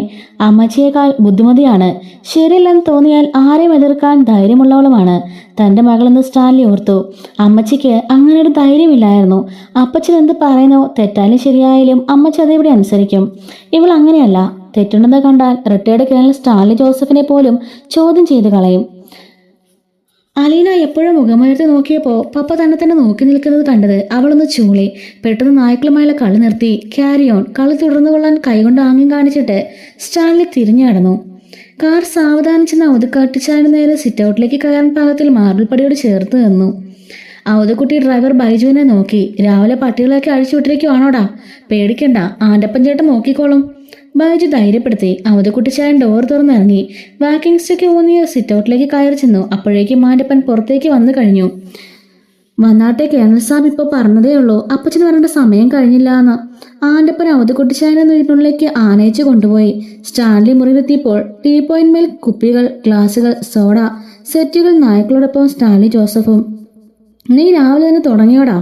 അമ്മച്ചിയേക്കാൾ ബുദ്ധിമതിയാണ്. ശരിയല്ലെന്ന് തോന്നിയാൽ ആരെയും എതിർക്കാൻ ധൈര്യമുള്ളവളുമാണ് തൻ്റെ മകളെന്ന് സ്റ്റാൻലി ഓർത്തു. അമ്മച്ചിക്ക് അങ്ങനെ ഒരു ധൈര്യമില്ലായിരുന്നു. അപ്പച്ചൻ എന്ത് പറയുന്നോ തെറ്റാലും ശരിയായാലും അമ്മച്ചി അതേവിടെ അനുസരിക്കും. ഇവൾ അങ്ങനെയല്ല. തെറ്റുണ്ടെന്ന് കണ്ടാൽ റിട്ടയർഡ് കേണൽ സ്റ്റാൻലി ജോസഫിനെ പോലും ചോദ്യം ചെയ്ത് കളയും. അലീന എപ്പോഴും മുഖമുയർത്തി നോക്കിയപ്പോൾ പപ്പ തന്നെ നോക്കി നിൽക്കുന്നത് കണ്ടത് അവളൊന്ന് ചൂളി. പെട്ടെന്ന് നായ്ക്കളുമായുള്ള കളി നിർത്തി ക്യാരി ഓൺ കളി തുടർന്നു കൊള്ളാൻ കൈകൊണ്ട് ആംഗ്യം കാണിച്ചിട്ട് സ്റ്റാൻലി തിരിഞ്ഞു നടന്നു. കാർ സാവധാനം ചെന്ന് അവധിക്കാട്ടിച്ചായന് നേരെ സിറ്റ് ഔട്ടിലേക്ക് കയറാൻ പാകത്തിൽ മാർബിൾ പടിയോട് ചേർത്ത് നിന്നു. അവധക്കുട്ടി ഡ്രൈവർ ബൈജുവിനെ നോക്കി. രാവിലെ പട്ടികളൊക്കെ അഴിച്ചുവിട്ടിരിക്കുവാണോടാ? പേടിക്കണ്ട, ആൻ്റപ്പൻ ചേട്ടൻ നോക്കിക്കോളും, ബൈജു ധൈര്യപ്പെടുത്തി. അവധക്കുട്ടിച്ചായൻ ഡോർ തുറന്നിറങ്ങി. വാക്കിംഗ് സ്റ്റിക്ക് ഊന്നിയ സിറ്റ് ഔട്ടിലേക്ക് കയറി ചെന്നു. അപ്പോഴേക്കും ആൻ്റപ്പൻ പുറത്തേക്ക് വന്നു കഴിഞ്ഞു. വന്നാട്ടെ, കേണൽ സാബ് ഇപ്പോൾ പറഞ്ഞതേ ഉള്ളൂ, അപ്പച്ചന് വരേണ്ട സമയം കഴിഞ്ഞില്ല എന്ന്. ആൻ്റപ്പൻ അവധക്കുട്ടിച്ചായനെ വീട്ടിനുള്ളിലേക്ക് ആനയിച്ചു കൊണ്ടുപോയി. സ്റ്റാൻലി മുറിവെത്തിയപ്പോൾ ടീ പോയിന്റ്മേൽ കുപ്പികൾ, ഗ്ലാസുകൾ, സോഡ സെറ്റുകൾ, നായ്ക്കളോടൊപ്പം സ്റ്റാൻലി ജോസഫും. നീ രാവിലെ തന്നെ തുടങ്ങിയോടാ?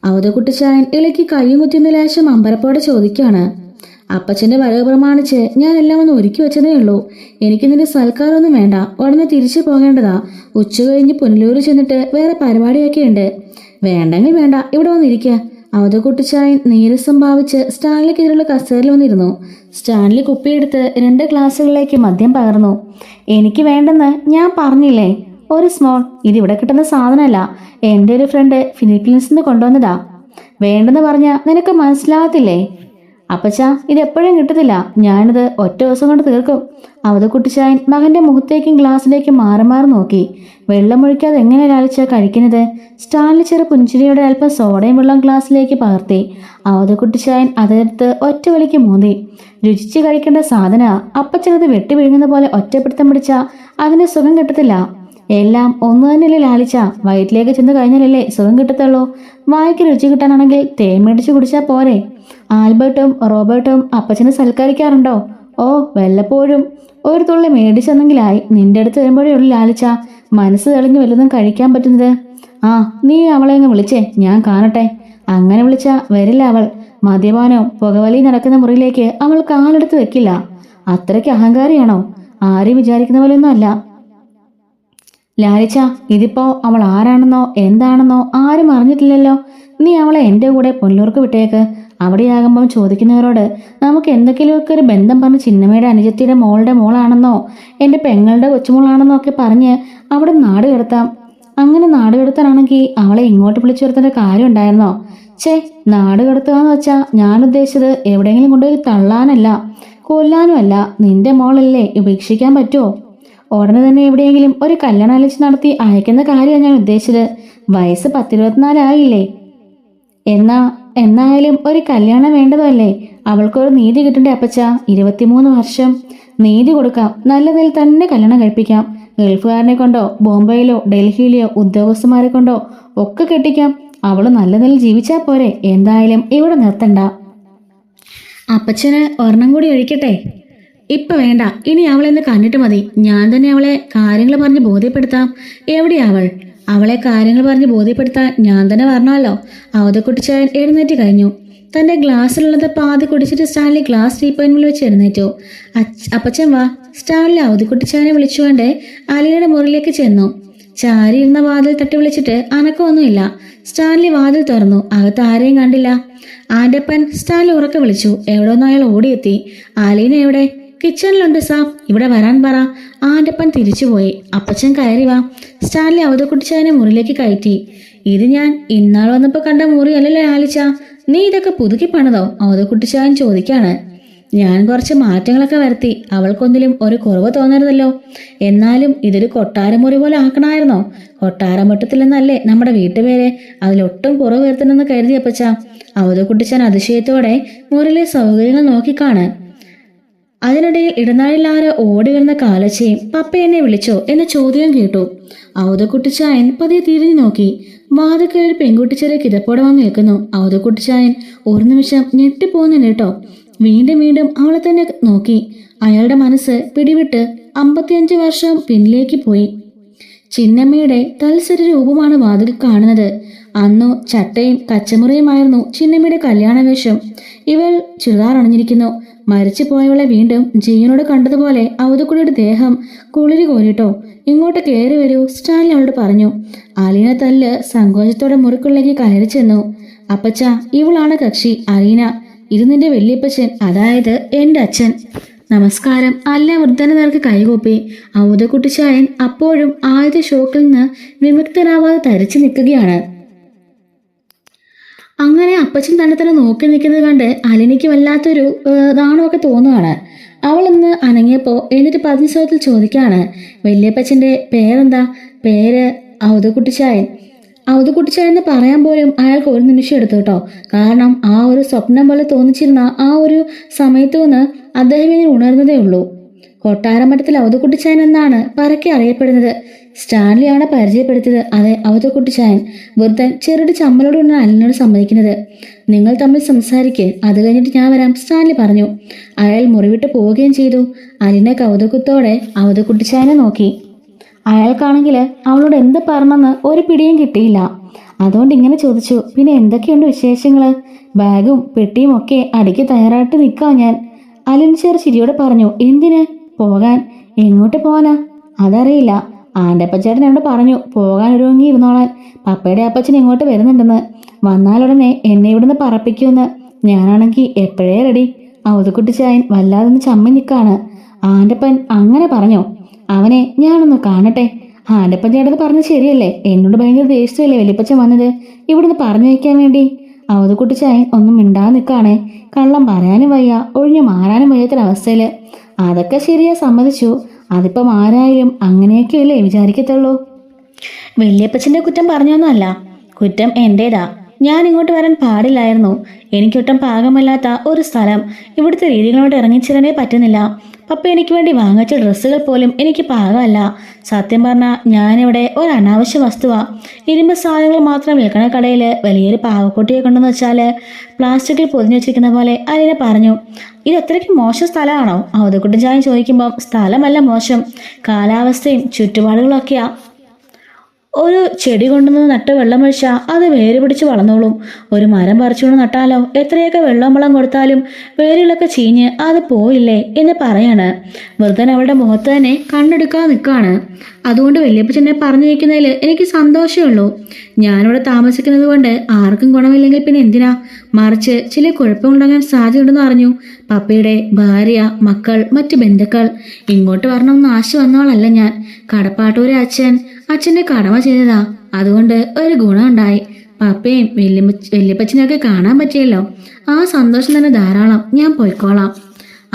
അവധക്കുട്ടിച്ചായൻ ഇളക്കി കൈയും കുത്തിയുന്ന ലേശം അമ്പരപ്പോടെ ചോദിക്കാണ്. അപ്പച്ചന്റെ വരവ് പ്രമാണിച്ച് ഞാൻ എല്ലാം ഒന്ന് ഒരുക്കി വെച്ചതേ ഉള്ളൂ. എനിക്ക് നിന്റെ സൽക്കാരമൊന്നും വേണ്ട, ഉടനെ തിരിച്ചു പോകേണ്ടതാ. ഉച്ച കഴിഞ്ഞ് പുനലൂര് ചെന്നിട്ട് വേറെ പരിപാടിയൊക്കെ ഉണ്ട്. വേണ്ടെങ്കിൽ വേണ്ട, ഇവിടെ വന്നിരിക്കുക. അവധക്കുട്ടിച്ചായൻ നീരസം ഭാവിച്ച് സ്റ്റാൻലിക്കെതിരുള്ള കസേരയിൽ വന്നിരുന്നു. സ്റ്റാൻലി കുപ്പിയെടുത്ത് 2 ഗ്ലാസുകളിലേക്ക് മദ്യം പകർന്നു. എനിക്ക് വേണ്ടെന്ന് ഞാൻ പറഞ്ഞില്ലേ? ഒരു സ്മോൾ. ഇതിവിടെ കിട്ടുന്ന സാധനമല്ല, എൻ്റെ ഒരു ഫ്രണ്ട് ഫിലിപ്പീൻസിൽ നിന്ന് കൊണ്ടുവന്നതാ. വേണ്ടെന്ന് പറഞ്ഞാൽ നിനക്ക് മനസ്സിലാകത്തില്ലേ? അപ്പച്ചാ, ഇതെപ്പോഴും കിട്ടത്തില്ല, ഞാനിത് ഒറ്റ ദിവസം കൊണ്ട് തീർക്കും. അവധക്കുട്ടിച്ചായൻ മകന്റെ മുഖത്തേക്കും ഗ്ലാസ്സിലേക്കും മാറി മാറി നോക്കി. വെള്ളമൊഴിക്കാതെ എങ്ങനെ ലാലിച്ചാ കഴിക്കുന്നത്? സ്റ്റാൻലി ചെറു പുഞ്ചിരിയോടെ അല്പം സോഡയും വെള്ളം ഗ്ലാസ്സിലേക്ക് പകർത്തി. അവധക്കുട്ടിച്ചായൻ അതെടുത്ത് ഒറ്റ വലിക്ക് മൂന്തി. രുചിച്ച് കഴിക്കേണ്ട സാധന. അപ്പച്ചനത് വെട്ടി വിഴുങ്ങുന്ന പോലെ ഒറ്റപ്പിടുത്തം പിടിച്ചാ അതിന് സുഖം കിട്ടത്തില്ല. എല്ലാം ഒന്നു തന്നെയല്ലേ ലാലിച്ച? വയറ്റിലേക്ക് ചെന്ന് കഴിഞ്ഞാലല്ലേ സുഖം കിട്ടത്തുള്ളൂ. വായിക്ക് രുചി കിട്ടാനാണെങ്കിൽ തേൻ മേടിച്ച് കുടിച്ചാൽ പോരെ? ആൽബർട്ടും റോബർട്ടും അപ്പച്ചനെ സൽക്കരിക്കാറുണ്ടോ? ഓ, വല്ലപ്പോഴും ഒരു തുള്ളി മേടിച്ചെന്നെങ്കിലായി. നിന്റെ അടുത്ത് വരുമ്പോഴേ ഉള്ളൂ ലാലിച്ച മനസ്സ് തെളിഞ്ഞ് വല്ലതും കഴിക്കാൻ പറ്റുന്നത്. ആ, നീ അവളെ അങ്ങ് വിളിച്ചേ, ഞാൻ കാണട്ടെ. അങ്ങനെ വിളിച്ചാ വരില്ല അവൾ. മദ്യപാനവും പുകവലി നടക്കുന്ന മുറിയിലേക്ക് അവൾ കാലെടുത്ത് വെക്കില്ല. അത്രയ്ക്ക് അഹങ്കാരിയാണോ? ആരും വിചാരിക്കുന്ന പോലെയൊന്നും അല്ല ലാലിച്ച. ഇതിപ്പോ അവൾ ആരാണെന്നോ എന്താണെന്നോ ആരും അറിഞ്ഞിട്ടില്ലല്ലോ. നീ അവളെ എൻ്റെ കൂടെ പുനലൂർക്ക് വിട്ടേക്ക്. അവിടെയാകുമ്പം ചോദിക്കുന്നവരോട് നമുക്ക് എന്തെങ്കിലുമൊക്കെ ഒരു ബന്ധം പറഞ്ഞ് ചിന്നമ്മയുടെ അനുജത്തിയുടെ മോളുടെ മോളാണെന്നോ എൻ്റെ പെങ്ങളുടെ കൊച്ചുമോളാണെന്നോ ഒക്കെ പറഞ്ഞ് അവിടെ നാട് കടത്താം. അങ്ങനെ നാട് കടത്താനാണെങ്കിൽ അവളെ ഇങ്ങോട്ട് വിളിച്ചു വരുത്തേണ്ട കാര്യം ഉണ്ടായിരുന്നോ? നാട് കടത്തുക എന്ന് വെച്ചാൽ ഞാൻ ഉദ്ദേശിച്ചത് എവിടെയെങ്കിലും കൊണ്ടുപോയി തള്ളാനല്ല, കൊല്ലാനുമല്ല. നിന്റെ മോളല്ലേ, ഉപേക്ഷിക്കാൻ പറ്റുമോ? ഉടനെ തന്നെ എവിടെയെങ്കിലും ഒരു കല്യാണം ആലോചിച്ച് നടത്തി അയക്കുന്ന കാര്യമാണ് ഞാൻ ഉദ്ദേശിച്ചത്. വയസ്സ് 10-24 ആയില്ലേ? എന്നായാലും ഒരു കല്യാണം വേണ്ടതല്ലേ? അവൾക്കൊരു നീതി കിട്ടണ്ടേ അപ്പച്ച? 23 വർഷം നീതി കൊടുക്കാം. നല്ലതിൽ തന്നെ കല്യാണം കഴിപ്പിക്കാം. ഗൾഫുകാരനെ കൊണ്ടോ ബോംബെയിലോ ഡൽഹിയിലെയോ ഉദ്യോഗസ്ഥന്മാരെ കൊണ്ടോ ഒക്കെ കെട്ടിക്കാം. അവള് നല്ല നിലയിൽ ജീവിച്ചാൽ പോരെ? എന്തായാലും ഇവിടെ നിർത്തണ്ട. അപ്പച്ചന് ഒരെണ്ണം കൂടി ഒഴിക്കട്ടെ? ഇപ്പൊ വേണ്ട, ഇനി അവളെന്ന് കണ്ടിട്ട് മതി. ഞാൻ തന്നെ അവളെ കാര്യങ്ങൾ പറഞ്ഞ് ബോധ്യപ്പെടുത്താം. എവിടെയാ അവൾ? അവളെ കാര്യങ്ങൾ പറഞ്ഞ് ബോധ്യപ്പെടുത്താൻ ഞാൻ തന്നെ പറഞ്ഞല്ലോ. അവധക്കുട്ടിച്ചായൻ എഴുന്നേറ്റ് കഴിഞ്ഞു. തന്റെ ഗ്ലാസ്സിലുള്ളത് പാതി കുടിച്ചിട്ട് സ്റ്റാൻലി ഗ്ലാസ് ടീ പോയിന്റിൽ വെച്ച് എഴുന്നേറ്റു. അപ്പച്ചൻ വാ. സ്റ്റാൻലി അവധക്കുട്ടിച്ചായനെ വിളിച്ചുകൊണ്ട് അലിയുടെ മുറിയിലേക്ക് ചെന്നു. ചാരി ഇരുന്ന വാതിൽ തട്ടി വിളിച്ചിട്ട് അനക്കമൊന്നുമില്ല. സ്റ്റാൻലി വാതിൽ തുറന്നു. അകത്ത് ആരെയും കണ്ടില്ല. ആൻ്റപ്പൻ സ്റ്റാൻലി ഉറക്കെ വിളിച്ചു. എവിടെയൊന്നും അയാൾ ഓടിയെത്തി. ആലീന എവിടെ? കിച്ചണിലുണ്ട് സാർ, ഇവിടെ വരാൻ പറ. ആൻ്റപ്പൻ തിരിച്ചുപോയി. അപ്പച്ചൻ കയറി വാ. സ്റ്റാൻലി അവധക്കുട്ടിച്ചായനെ മുറിയിലേക്ക് കയറ്റി. ഇത് ഞാൻ ഇന്നാൾ വന്നപ്പോൾ കണ്ട മുറി അല്ലല്ലോ ലാലിച്ച, നീ ഇതൊക്കെ പുതുക്കി പണിതോ? അവധക്കുട്ടിച്ചായൻ ചോദിക്കാണ്. ഞാൻ കുറച്ച് മാറ്റങ്ങളൊക്കെ വരുത്തി. അവൾക്കൊന്നിലും ഒരു കുറവ് തോന്നരുതല്ലോ. എന്നാലും ഇതൊരു കൊട്ടാരമുറി പോലെ ആക്കണമായിരുന്നോ? കൊട്ടാരമട്ടത്തിലെന്നല്ലേ നമ്മുടെ വീട്ടുപേരെ. അതിലൊട്ടും കുറവ് വരുത്തണമെന്ന് കരുതിയപ്പച്ച. അവധക്കുട്ടിച്ചാൻ അതിശയത്തോടെ മുറിയിലെ സൗകര്യങ്ങൾ നോക്കിക്കാണ്. അതിനിടയിൽ ഇടനാഴിലാരോ ഓടി വരുന്ന കാലച്ചയും പപ്പ എന്നെ വിളിച്ചോ എന്ന ചോദ്യം കേട്ടു. ഔതക്കുട്ടിച്ചായൻ പതിയെ തിരിഞ്ഞു നോക്കി. വാതിൽക്കൽ ഒരു പെൺകുട്ടി ചെറിയ കിതപ്പോടെ വന്ന് നിൽക്കുന്നു. ഔതക്കുട്ടിച്ചായൻ ഒരു നിമിഷം ഞെട്ടിപ്പോകുന്നുണ്ട് കേട്ടോ. വീണ്ടും വീണ്ടും അവളെ തന്നെ നോക്കി. അയാളുടെ മനസ്സ് പിടിവിട്ട് 55 വർഷം പിന്നിലേക്ക് പോയി. ചിന്നമ്മയുടെ തൽസരി രൂപമാണ് വാതിൽ കാണുന്നത്. അന്നു ചട്ടയും കച്ചമുറയുമായിരുന്നു ചിന്നമ്മയുടെ കല്യാണവേഷം. ഇവൾ ചുരിദാർ അണിഞ്ഞിരിക്കുന്നു. മരിച്ചു പോയവളെ വീണ്ടും ജീവനോട് കണ്ടതുപോലെ ഔതക്കുട്ടിയുടെ ദേഹം കുളിരി കോരിട്ടോ. ഇങ്ങോട്ട് കയറി വരൂ, സ്റ്റാൻലി അവളോട് പറഞ്ഞു. അലീന തല്ല് സങ്കോചത്തോടെ മുറിക്കുള്ളിലേക്ക് കയറി ചെന്നു. അപ്പച്ച, ഇവളാണ് കക്ഷി, അലീന. ഇത് നിന്റെ വല്യപ്പച്ചൻ, അതായത് എന്റെ അച്ഛൻ. നമസ്കാരം. അല്ല വൃദ്ധന നേർക്ക് കൈകൂപ്പി. ഔതക്കുട്ടിച്ചായൻ അപ്പോഴും ആദ്യത്തെ ഷോക്കിൽ നിന്ന് വിമുക്തനാവാതെ തരിച്ചു നിൽക്കുകയാണ്. അങ്ങനെ അപ്പച്ചൻ തന്നെ നോക്കി നിൽക്കുന്നത് കണ്ട് അലിനിക്ക് വല്ലാത്തൊരു നാണമൊക്കെ തോന്നുകയാണ്. അവൾ ഇന്ന് അനങ്ങിയപ്പോൾ എന്നിട്ട് പതിസ്വരത്തിൽ ചോദിക്കുകയാണ്, വല്യപ്പച്ചൻ്റെ പേരെന്താ? പേര് ഔതക്കുട്ടിച്ചായൻ. ഔതക്കുട്ടിച്ചായൻ എന്ന് പറയാൻ പോലും അയാൾക്ക് ഒരു നിമിഷം എടുത്തു കേട്ടോ. കാരണം ആ ഒരു സ്വപ്നം പോലെ തോന്നിച്ചിരുന്ന ആ ഒരു സമയത്തു നിന്ന് അദ്ദേഹം ഇങ്ങനെ ഉണർന്നതേ ഉള്ളൂ. കൊട്ടാരമഠത്തിൽ ഔതക്കുട്ടിച്ചായൻ എന്നാണ് പരക്കെ അറിയപ്പെടുന്നത്. സ്റ്റാൻലിയാണ് പരിചയപ്പെടുത്തിയത്. അതെ, ഔതക്കുട്ടിച്ചായൻ. വൃദ്ധൻ ചെറുടി ചമ്മലോട് അലിനോട് സമ്മതിക്കുന്നത്. നിങ്ങൾ തമ്മിൽ സംസാരിക്ക്, അത് കഴിഞ്ഞിട്ട് ഞാൻ വരാം, സ്റ്റാൻലി പറഞ്ഞു. അയാൾ മുറിവിട്ട് പോവുകയും ചെയ്തു. അലിനെ കൗതുകത്തോടെ ഔതക്കുട്ടിച്ചായനെ നോക്കി. അയാൾക്കാണെങ്കിൽ അവളോട് എന്ത് പറഞ്ഞെന്ന് ഒരു പിടിയും കിട്ടിയില്ല. അതുകൊണ്ട് ഇങ്ങനെ ചോദിച്ചു, പിന്നെ എന്തൊക്കെയുണ്ട് വിശേഷങ്ങള്? ബാഗും പെട്ടിയും ഒക്കെ അടുക്കി തയ്യാറായിട്ട് നിൽക്കാം ഞാൻ. അലിൻ ചിരിയോടെ പറഞ്ഞു. എന്തിന് പോകാൻ? എങ്ങോട്ട് പോകാനാ? അതറിയില്ല. ആൻ്റപ്പച്ചേട്ടൻ എന്നോട് പറഞ്ഞു പോകാൻ ഒരുങ്ങി ഇരുന്നോളാൻ. പപ്പയുടെ അപ്പച്ചൻ ഇങ്ങോട്ട് വരുന്നുണ്ടെന്ന്. വന്നാലുടനെ എന്നെ ഇവിടുന്ന് പറപ്പിക്കുമെന്ന്. ഞാനാണെങ്കിൽ എപ്പോഴേ റെഡി. ഔതക്കുട്ടിച്ചായൻ വല്ലാതൊന്ന് ചമ്മി നിൽക്കാണ്. ആൻ്റപ്പൻ അങ്ങനെ പറഞ്ഞോ? അവനെ ഞാനൊന്ന് കാണട്ടെ. ആൻ്റപ്പൻ ചേട്ടത് പറഞ്ഞത് ശരിയല്ലേ? എന്നോട് ഭയങ്കര ദേഷ്യമല്ലേ വലിയപ്പച്ചൻ വന്നത് ഇവിടുന്ന് പറഞ്ഞു വയ്ക്കാൻ വേണ്ടി? ഔതക്കുട്ടിച്ചായൻ ഒന്നും മിണ്ടാതെ നിൽക്കാണേ. കള്ളം പറയാനും വയ്യ, ഒഴിഞ്ഞു മാറാനും വയ്യാത്തൊരവസ്ഥയിൽ. അതൊക്കെ ശരിയാ, സമ്മതിച്ചു. അതിപ്പം ആരായാലും അങ്ങനെയൊക്കെയല്ലേ വിചാരിക്കത്തുള്ളൂ. വല്യപ്പച്ചൻ്റെ കുറ്റം പറഞ്ഞൊന്നുമല്ല, കുറ്റം എൻ്റേതാ. ഞാൻ ഇങ്ങോട്ട് വരാൻ പാടില്ലായിരുന്നു. എനിക്കൊട്ടും പാകമല്ലാത്ത ഒരു സ്ഥലം. ഇവിടുത്തെ രീതികളോട് ഇറങ്ങിച്ചേരാനേ പറ്റുന്നില്ല. പപ്പ എനിക്ക് വേണ്ടി വാങ്ങിച്ച ഡ്രസ്സുകൾ പോലും എനിക്ക് പാകമല്ല. സത്യം പറഞ്ഞാൽ ഞാനിവിടെ ഒരു അനാവശ്യ വസ്തുവാ. ഇരുമ്പ് സാധനങ്ങൾ മാത്രം വിൽക്കണ കടയിൽ വലിയൊരു പാവക്കുട്ടിയെ കൊണ്ടെന്ന് വെച്ചാൽ പ്ലാസ്റ്റിക്കിൽ പൊതിഞ്ഞു വെച്ചിരിക്കുന്ന പോലെ അലിനെ പറഞ്ഞു. ഇത് അത്രയ്ക്ക് മോശം സ്ഥലമാണോ? ഔതക്കുട്ടിച്ചായൻ ചോദിക്കുമ്പം സ്ഥലമല്ല മോശം, കാലാവസ്ഥയും ചുറ്റുപാടുകളൊക്കെയാ. ഒരു ചെടി കൊണ്ടുവന്ന് നട്ട് വെള്ളമൊഴിച്ചാൽ അത് വേര് പിടിച്ച് വളർന്നോളും. ഒരു മരം പറിച്ചുകൊണ്ട് നട്ടാലോ എത്രയൊക്കെ വെള്ളം കൊടുത്താലും വേരുകളൊക്കെ ചീഞ്ഞ് അത് പോയില്ലേ എന്ന് പറയാണ്. വൃദ്ധൻ അവളുടെ മുഖത്ത് തന്നെ കണ്ണെടുക്കാതെ നിൽക്കുകയാണ്. അതുകൊണ്ട് വല്യപ്പച്ചനെ പറഞ്ഞു വയ്ക്കുന്നതിൽ എനിക്ക് സന്തോഷമുള്ളൂ. ഞാനിവിടെ താമസിക്കുന്നത് കൊണ്ട് ആർക്കും ഗുണമില്ലെങ്കിൽ പിന്നെ എന്തിനാ? മറിച്ച് ചില കുഴപ്പമുണ്ടാകാൻ സാധ്യതയുണ്ടെന്ന് അറിഞ്ഞു. പപ്പയുടെ ഭാര്യ, മക്കൾ, മറ്റ് ബന്ധുക്കൾ. ഇങ്ങോട്ട് വരണമെന്ന് ആശ വന്നവളല്ല ഞാൻ. കടപ്പാട്ടൂരെ അച്ഛൻ്റെ കടമ ചെയ്തതാ. അതുകൊണ്ട് ഒരു ഗുണം ഉണ്ടായി. പപ്പയും വല്യപ്പച്ചനെയൊക്കെ കാണാൻ പറ്റിയല്ലോ. ആ സന്തോഷം തന്നെ ധാരാളം. ഞാൻ പോയിക്കോളാം.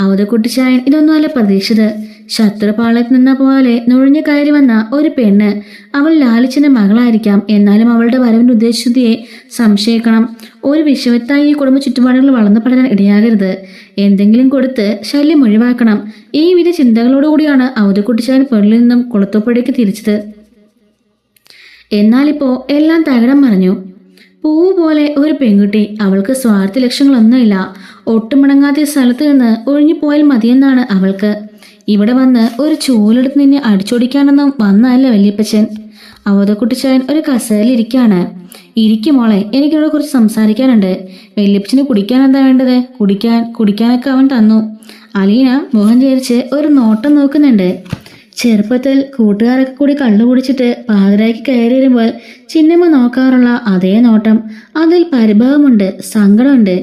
ഔതക്കുട്ടിച്ചായൻ ഇതൊന്നുമല്ല പ്രതീക്ഷിച്ചത്. ശത്രുപാളയത്ത് നിന്ന പോലെ നുഴഞ്ഞു കയറി വന്ന ഒരു പെണ്ണ്. അവൾ ലാലിച്ചന്റെ മകളായിരിക്കാം. എന്നാലും അവളുടെ വരവിന്റെ ഉദ്ദേശശുദ്ധിയെ സംശയിക്കണം. ഒരു വിഷവത്തായി ഈ കുടുംബ ചുറ്റുപാടുകൾ വളർന്നപ്പെടാൻ ഇടയാകരുത്. എന്തെങ്കിലും കൊടുത്ത് ശല്യം ഒഴിവാക്കണം. ഈ വിധ ചിന്തകളോടുകൂടിയാണ് ഔതക്കുട്ടിച്ചായൻ പെണ്ണിൽ നിന്നും കുളത്തൂപ്പുഴയ്ക്ക് തിരിച്ചത്. എന്നാലിപ്പോ എല്ലാം തകിടം മറിഞ്ഞു. പൂവ് പോലെ ഒരു പെൺകുട്ടി. അവൾക്ക് സ്വാർത്ഥ ലക്ഷ്യങ്ങളൊന്നുമില്ല. ഒട്ടുമിണങ്ങാത്ത സ്ഥലത്ത് നിന്ന് ഒഴിഞ്ഞു പോയാൽ മതിയെന്നാണ് അവൾക്ക്. ഇവിടെ വന്ന് ഒരു ചൂലെടുത്ത് നിന്നെ അടിച്ചോടിക്കാനൊന്നും വന്നതല്ല വല്യപ്പച്ചൻ. ഔതക്കുട്ടിച്ചായൻ ഒരു കസേരയിലിരിക്കുകയാണ്. ഇരിക്കുമോളെ, എനിക്കിവിടെ കുറച്ച് സംസാരിക്കാനുണ്ട്. വല്യപ്പച്ചന് കുടിക്കാൻ എന്താ വേണ്ടത്? കുടിക്കാനൊക്കെ അവൻ തന്നു. അലീന മുഖം ചേരിച്ച് ഒരു നോട്ടം നോക്കുന്നുണ്ട്. ചെറുപ്പത്തിൽ കൂട്ടുകാരൊക്കെ കൂടി കള്ളു കുടിച്ചിട്ട് പാതിരായ്ക്ക് കയറി വരുമ്പോൾ ചിന്നമ്മ നോക്കാറുള്ള അതേ നോട്ടം. അതിൽ പരിഭവമുണ്ട്, സങ്കടമുണ്ട്,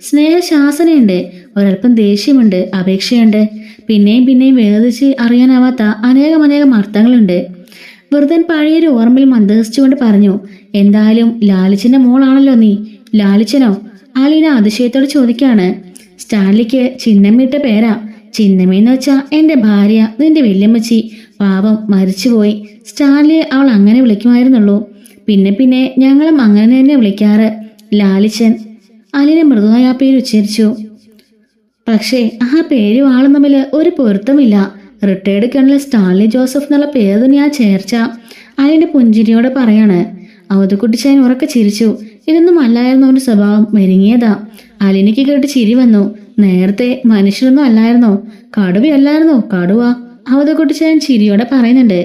സ്നേഹശാസനയുണ്ട്, ഒരൽപ്പം ദേഷ്യമുണ്ട്, അപേക്ഷയുണ്ട്. പിന്നെയും വേദിച്ച് അറിയാനാവാത്ത അനേകം അർത്ഥങ്ങളുണ്ട്. വൃദ്ധൻ പഴയൊരു ഓർമ്മയിൽ മന്ദഹസിച്ചുകൊണ്ട് പറഞ്ഞു. എന്തായാലും ലാലിച്ചന്റെ മോളാണല്ലോ നീ. ലാലിച്ചനോ? അലീന അതിശയത്തോട് ചോദിക്കാണ്. സ്റ്റാൻലിക്ക് ചിന്നമ്മയിട്ട പേരാ. ചിന്നമ്മയെന്ന് വെച്ചാ എൻ്റെ ഭാര്യ, നിന്റെ വല്യമ്മച്ചി. പാവം മരിച്ചുപോയി. സ്റ്റാൻലിയെ അവൾ അങ്ങനെ വിളിക്കുമായിരുന്നുള്ളൂ. പിന്നെ ഞങ്ങളും അങ്ങനെ തന്നെ വിളിക്കാറ്. ലാലിച്ചൻ. അലീന മൃദുവായ ആ പേര് ഉച്ചരിച്ചു. പക്ഷേ ആ പേരും ആളും തമ്മിൽ ഒരു പൊരുത്തമില്ല. റിട്ടയർഡ് കേണൽ സ്റ്റാൻലി ജോസഫ് എന്നുള്ള പേര് തന്നെയാ ചേർച്ച. അലിന്റെ പുഞ്ചിരിയോടെ പറയാണ്. അവധക്കുട്ടിച്ചായൻ ഉറക്കെ ചിരിച്ചു. ഇതൊന്നും അല്ലായിരുന്നു അവന്റെ സ്വഭാവം, മെരുങ്ങിയതാ. അലിനിക്ക് കേട്ട് ചിരി വന്നു. നേരത്തെ മനുഷ്യരൊന്നും അല്ലായിരുന്നോ? കടുവയല്ലായിരുന്നോ കടുവ? അവധക്കുട്ടിച്ചായൻ ചിരിയോടെ പറയുന്നുണ്ട്.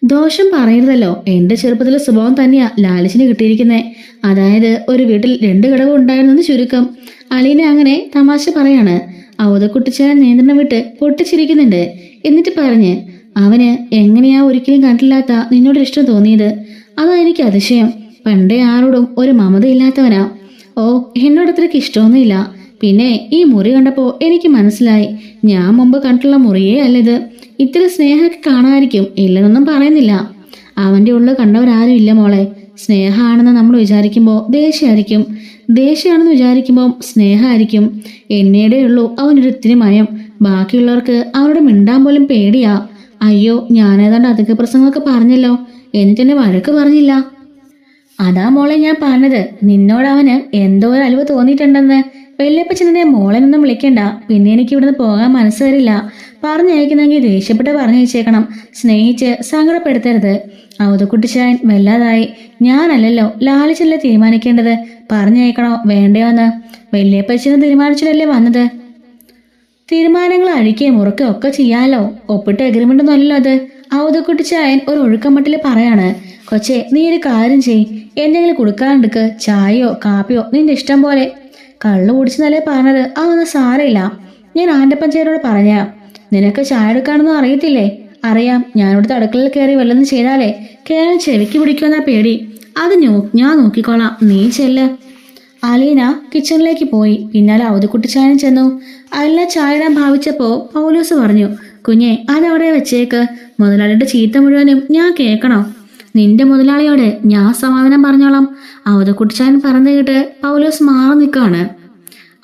ദോഷം പറയരുതല്ലോ, എന്റെ ചെറുപ്പത്തിലെ സ്വഭാവം തന്നെയാ ലാലിച്ചിന് കിട്ടിയിരിക്കുന്നേ. അതായത് ഒരു വീട്ടിൽ 2 ഘടകം ഉണ്ടായിരുന്നെന്ന് ചുരുക്കം. അലീന അങ്ങനെ തമാശ പറയാണ്. അവധക്കുട്ടിച്ചായൻ നിയന്ത്രണം വിട്ട് പൊട്ടിച്ചിരിക്കുന്നുണ്ട്. എന്നിട്ട് പറഞ്ഞ്, അവന് എങ്ങനെയാ ഒരിക്കലും കണ്ടില്ലാത്ത നിന്നോട് ഇഷ്ടം തോന്നിയത്? അതാ എനിക്ക് അതിശയം. പണ്ടേ ആരോടും ഒരു മമതയില്ലാത്തവനാ. ഓ, എന്നോട് അത്രയ്ക്ക് ഇഷ്ടമൊന്നുമില്ല. പിന്നെ ഈ മുറി കണ്ടപ്പോൾ എനിക്ക് മനസ്സിലായി, ഞാൻ മുമ്പ് കണ്ടിട്ടുള്ള മുറിയേ അല്ലത്. ഇത്ര സ്നേഹമൊക്കെ കാണാതിരിക്കും, ഇല്ലെന്നൊന്നും പറയുന്നില്ല. അവൻ്റെ ഉള്ളിൽ കണ്ടവരാരും ഇല്ല മോളെ. സ്നേഹമാണെന്ന് നമ്മൾ വിചാരിക്കുമ്പോൾ ദേഷ്യമായിരിക്കും, ദേഷ്യമാണെന്ന് വിചാരിക്കുമ്പോൾ സ്നേഹമായിരിക്കും. എന്നേടേ ഉള്ളൂ അവനൊരു ഇത്തിരി മയം. ബാക്കിയുള്ളവർക്ക് അവരോട് മിണ്ടാൻ പോലും പേടിയാ. അയ്യോ, ഞാനേതാണ്ട് അധിക പ്രസംഗമൊക്കെ പറഞ്ഞല്ലോ, എന്നിട്ടെന്നെ വഴക്ക് പറഞ്ഞില്ല. അതാ മോളെ ഞാൻ പറഞ്ഞത്, നിന്നോട് അവന് എന്തോ ഒരു അലിവ് തോന്നിയിട്ടുണ്ടെന്ന്. വല്യപ്പച്ചനെ മോളെന്നൊന്നും വിളിക്കണ്ട, പിന്നെ എനിക്ക് ഇവിടുന്ന് പോകാൻ മനസ്സ് വരില്ല. പറഞ്ഞയക്കുന്നെങ്കിൽ ദേഷ്യപ്പെട്ട് പറഞ്ഞയച്ചേക്കണം, സ്നേഹിച്ച് സങ്കടപ്പെടുത്തരുത്. അവധക്കുട്ടിച്ചായൻ വല്ലാതായി. ഞാനല്ലല്ലോ, ലാലിച്ചല്ലേ തീരുമാനിക്കേണ്ടത് പറഞ്ഞയക്കണോ വേണ്ടയോ എന്ന്. വല്യപ്പച്ചനെ തീരുമാനിച്ചിട്ടല്ലേ വന്നത്. തീരുമാനങ്ങൾ അഴിക്കുകയും മുറുക്കുകയും ഒക്കെ ചെയ്യാലോ, ഒപ്പിട്ട് എഗ്രിമെന്റ് ഒന്നും അല്ലല്ലോ അത്. അവധക്കുട്ടിച്ചായൻ ഒരു ഒഴുക്കമട്ടിൽ പറയാണ്. കൊച്ചേ, നീ ഒരു കാര്യം ചെയ്, എന്തെങ്കിലും കൊടുക്കാണ്ടെടുക്ക്, ചായയോ കാപ്പിയോ നിന്റെ ഇഷ്ടം പോലെ. കള്ളു കുടിച്ചെന്നല്ലേ പറഞ്ഞത്, അതൊന്നും സാരമില്ല. ഞാൻ ആൻ്റപ്പഞ്ചേരോട് പറഞ്ഞ, നിനക്ക് ചായ എടുക്കാനൊന്നും അറിയത്തില്ലേ? അറിയാം, ഞാനിവിടുത്തെ അടുക്കളയിൽ കയറി വല്ലതും ചെയ്താലേ കേരളം ചെവിക്ക് പിടിക്കുമെന്നാ പേടി. അത് ഞാൻ നോക്കിക്കോളാം, നീ ചെല്ല്. അലീന കിച്ചണിലേക്ക് പോയി. പിന്നാലെ അവധക്കുട്ടിച്ചായൻ ചെന്നു. അല്ല ചായ ഇടാൻ ഭാവിച്ചപ്പോ പൗലോസ് പറഞ്ഞു, കുഞ്ഞെ അതവിടെ വെച്ചേക്ക്, മുതലാളിയുടെ ചീത്ത മുഴുവനും ഞാൻ കേൾക്കണോ? നിന്റെ മുതലാളിയോട് ഞാൻ സമാധാനം പറഞ്ഞോളാം. അവധക്കുട്ടിച്ചായൻ പറഞ്ഞു കേട്ട് പൗലോസ് മാറി നിൽക്കാണ്.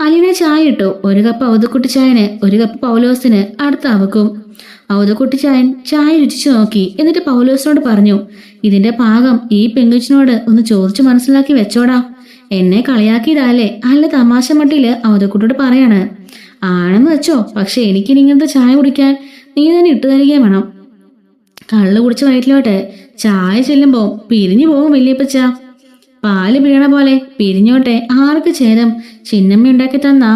അലീന ചായ ഇട്ടു. 1 കപ്പ് അവധക്കുട്ടിച്ചായന്, 1 കപ്പ് പൗലോസിന്, അടുത്ത അവക്കും. അവധക്കുട്ടിച്ചായൻ ചായ രുചിച്ചു നോക്കി. എന്നിട്ട് പൗലോസിനോട് പറഞ്ഞു, ഇതിന്റെ പാകം ഈ പെങ്കുച്ചിനോട് ഒന്ന് ചോദിച്ചു മനസ്സിലാക്കി വെച്ചോടാ. എന്നെ കളിയാക്കിയതല്ലേ? അല്ല തമാശ മട്ടില് അവധക്കുട്ടിയോട് പറയാണ്. ആണെന്ന് വെച്ചോ, പക്ഷെ എനിക്കിനി ഇങ്ങനത്തെ ചായ കുടിക്കാൻ നീ തന്നെ ഇട്ടു തരികയും വേണം. കള്ളു കുടിച്ച വയറ്റിലോട്ട് ചായ ചെല്ലുമ്പോ പിരിഞ്ഞു പോകും വല്യപ്പച്ച. പാല് പിഴണ പോലെ പിരിഞ്ഞോട്ടെ, ആർക്ക് ചേരും? ചിന്നമ്മ ഉണ്ടാക്കി തന്ന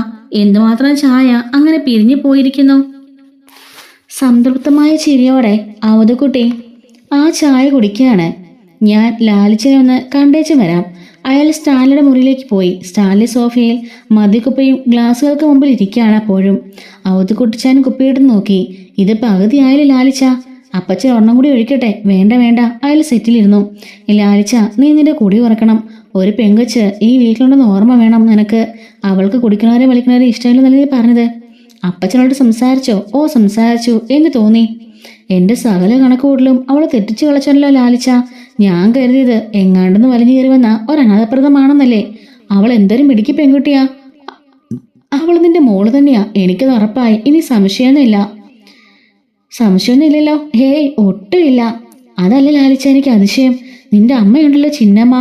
എന്തുമാത്രം ചായ അങ്ങനെ പിരിഞ്ഞു പോയിരിക്കുന്നു. സംതൃപ്തമായ ചിരിയോടെ അവധക്കുട്ടി ആ ചായ കുടിക്കുകയാണ്. ഞാൻ ലാലിച്ചനെ ഒന്ന് കണ്ടേച്ചും വരാം. അയാൾ സ്റ്റാൻലിയുടെ മുറിയിലേക്ക് പോയി. സ്റ്റാൻലി സോഫയിൽ മദ്യക്കുപ്പയും ഗ്ലാസുകൾക്ക് മുമ്പിൽ ഇരിക്കുകയാണ്. അപ്പോഴും അവധക്കുട്ടിച്ചാൻ കുപ്പിയിട്ട് നോക്കി. ഇത് പകുതിയായാലും ലാലിച്ച, അപ്പച്ചൻ ഒരെണ്ണം കൂടി ഒഴിക്കട്ടെ? വേണ്ട വേണ്ട, അയാൾ സെറ്റിലിരുന്നു. ലാലിച്ച, നീ നിന്റെ കുടി ഉറക്കണം. ഒരു പെങ്കൊച്ച് ഈ വീട്ടിലുണ്ടെന്ന് ഓർമ്മ വേണം നിനക്ക്. അവൾക്ക് കുടിക്കണവരെ വിളിക്കണവരെ ഇഷ്ടമില്ലെന്നല്ലേ പറഞ്ഞത്? അപ്പച്ചനോട് സംസാരിച്ചോ? ഓ സംസാരിച്ചു എന്ന് തോന്നി. എന്റെ സകല കണക്കുകൂടലും അവളെ തെറ്റിച്ചു കളച്ചല്ലോ ലാലിച്ച. ഞാൻ കരുതിയത് എങ്ങാണ്ടെന്ന് വലിഞ്ഞു കയറി വന്ന ഒരനാഥപ്രദമാണെന്നല്ലേ. അവൾ എന്തൊരു മിടുക്കി പെൺകുട്ടിയാ. അവൾ നിന്റെ മോള് തന്നെയാ, എനിക്കത് ഉറപ്പായി. ഇനി സംശയമൊന്നും ഇല്ലല്ലോ? ഹേയ്, ഒട്ടുമില്ല. അതല്ല ലാലിച്ച എനിക്ക് അതിശയം. നിന്റെ അമ്മയുണ്ടല്ലോ ചിന്നമ്മ,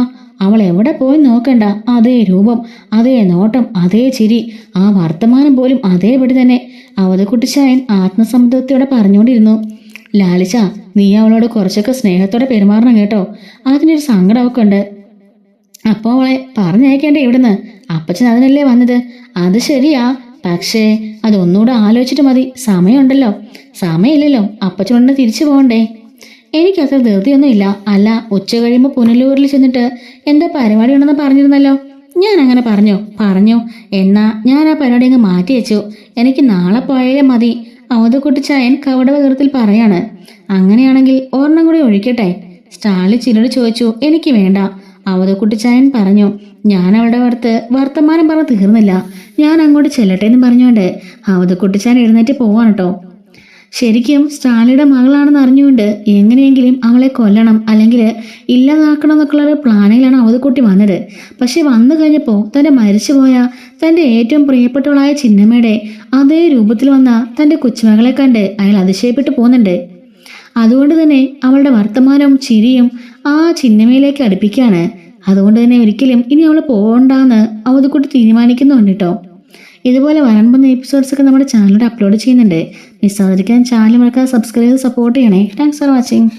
അവൾ എവിടെ പോയി നോക്കണ്ട, അതേ രൂപം, അതേ നോട്ടം, അതേ ചിരി, ആ വർത്തമാനം പോലും അതേപടി തന്നെ. അവധക്കുട്ടിച്ചായൻ ആത്മസംതൃപ്തിയോടെ പറഞ്ഞുകൊണ്ടിരുന്നു. ലാലിച്ച, നീ അവളോട് കുറച്ചൊക്കെ സ്നേഹത്തോടെ പെരുമാറണം കേട്ടോ. അതിനൊരു സങ്കടം അവൾക്ക് ഉണ്ട്. അപ്പോൾ അവളെ പറഞ്ഞയക്കേണ്ടേ ഇവിടുന്ന്? അപ്പച്ചൻ അതിനല്ലേ വന്നത്? അത് ശരിയാ, പക്ഷേ അതൊന്നുകൂടെ ആലോചിച്ചിട്ട് മതി. സമയമുണ്ടല്ലോ. സമയമില്ലല്ലോ, അപ്പച്ചനോട് തിരിച്ചു പോകണ്ടേ? എനിക്കത്ര ധൃതിയൊന്നും ഇല്ല. അല്ല, ഉച്ച കഴിയുമ്പോൾ പുനലൂരിൽ ചെന്നിട്ട് എന്തോ പരിപാടി ഉണ്ടെന്ന് പറഞ്ഞിരുന്നല്ലോ. ഞാൻ അങ്ങനെ പറഞ്ഞോ? എന്നാ ഞാൻ ആ പരിപാടി അങ്ങ് മാറ്റി വെച്ചു. എനിക്ക് നാളെ പോയാലേ മതി. അവധക്കുട്ടിച്ചായൻ കവടവകൃത്തിൽ പറയാണ്. അങ്ങനെയാണെങ്കിൽ ഒരെണ്ണം കൂടി ഒഴിക്കട്ടെ? സ്റ്റാലി ചിലർ ചോദിച്ചു. എനിക്ക് വേണ്ട. അവധക്കുട്ടിച്ചായൻ പറഞ്ഞു. ഞാൻ അവളുടെ വർത്തമാനം പറഞ്ഞ് തീർന്നില്ല. ഞാൻ അങ്ങോട്ട് ചെല്ലട്ടെ എന്ന് പറഞ്ഞുകൊണ്ട് അവധക്കുട്ടിച്ചായൻ എഴുന്നേറ്റ് പോവാണ് കേട്ടോ. ശരിക്കും സ്റ്റാലിയുടെ മകളാണെന്ന് അറിഞ്ഞുകൊണ്ട് എങ്ങനെയെങ്കിലും അവളെ കൊല്ലണം, അല്ലെങ്കിൽ ഇല്ലാതാക്കണം എന്നൊക്കെയുള്ള ഒരു പ്ലാനിലാണ് അവധക്കുട്ടി വന്നത്. പക്ഷെ വന്നു കഴിഞ്ഞപ്പോൾ തൻ്റെ മരിച്ചുപോയ തൻ്റെ ഏറ്റവും പ്രിയപ്പെട്ടവളായ ചിന്നമ്മയുടെ അതേ രൂപത്തിൽ വന്ന തൻ്റെ കൊച്ചുമകളെ കണ്ട് അയാൾ അതിശയപ്പെട്ടു പോകുന്നുണ്ട്. അതുകൊണ്ട് തന്നെ അവളുടെ വർത്തമാനവും ചിരിയും ആ ചിന്നമ്മയിലേക്ക് അടുപ്പിക്കുകയാണ്. അതുകൊണ്ട് തന്നെ ഒരിക്കലും ഇനി അവൾ പോകണ്ടെന്ന് അവധക്കുട്ടി തീരുമാനിക്കുന്നുണ്ട് കേട്ടോ. ഇതുപോലെ വരാൻ പോകുന്ന എപ്പിസോഡ്സൊക്കെ നമ്മുടെ ചാനലിൽ അപ്ലോഡ് ചെയ്യുന്നുണ്ട്. മിസ്സാതിരിക്കാൻ ചാനൽ മറക്കാതെ സബ്സ്ക്രൈബ് ചെയ്ത് സപ്പോർട്ട് ചെയ്യണേ. Thanks for watching.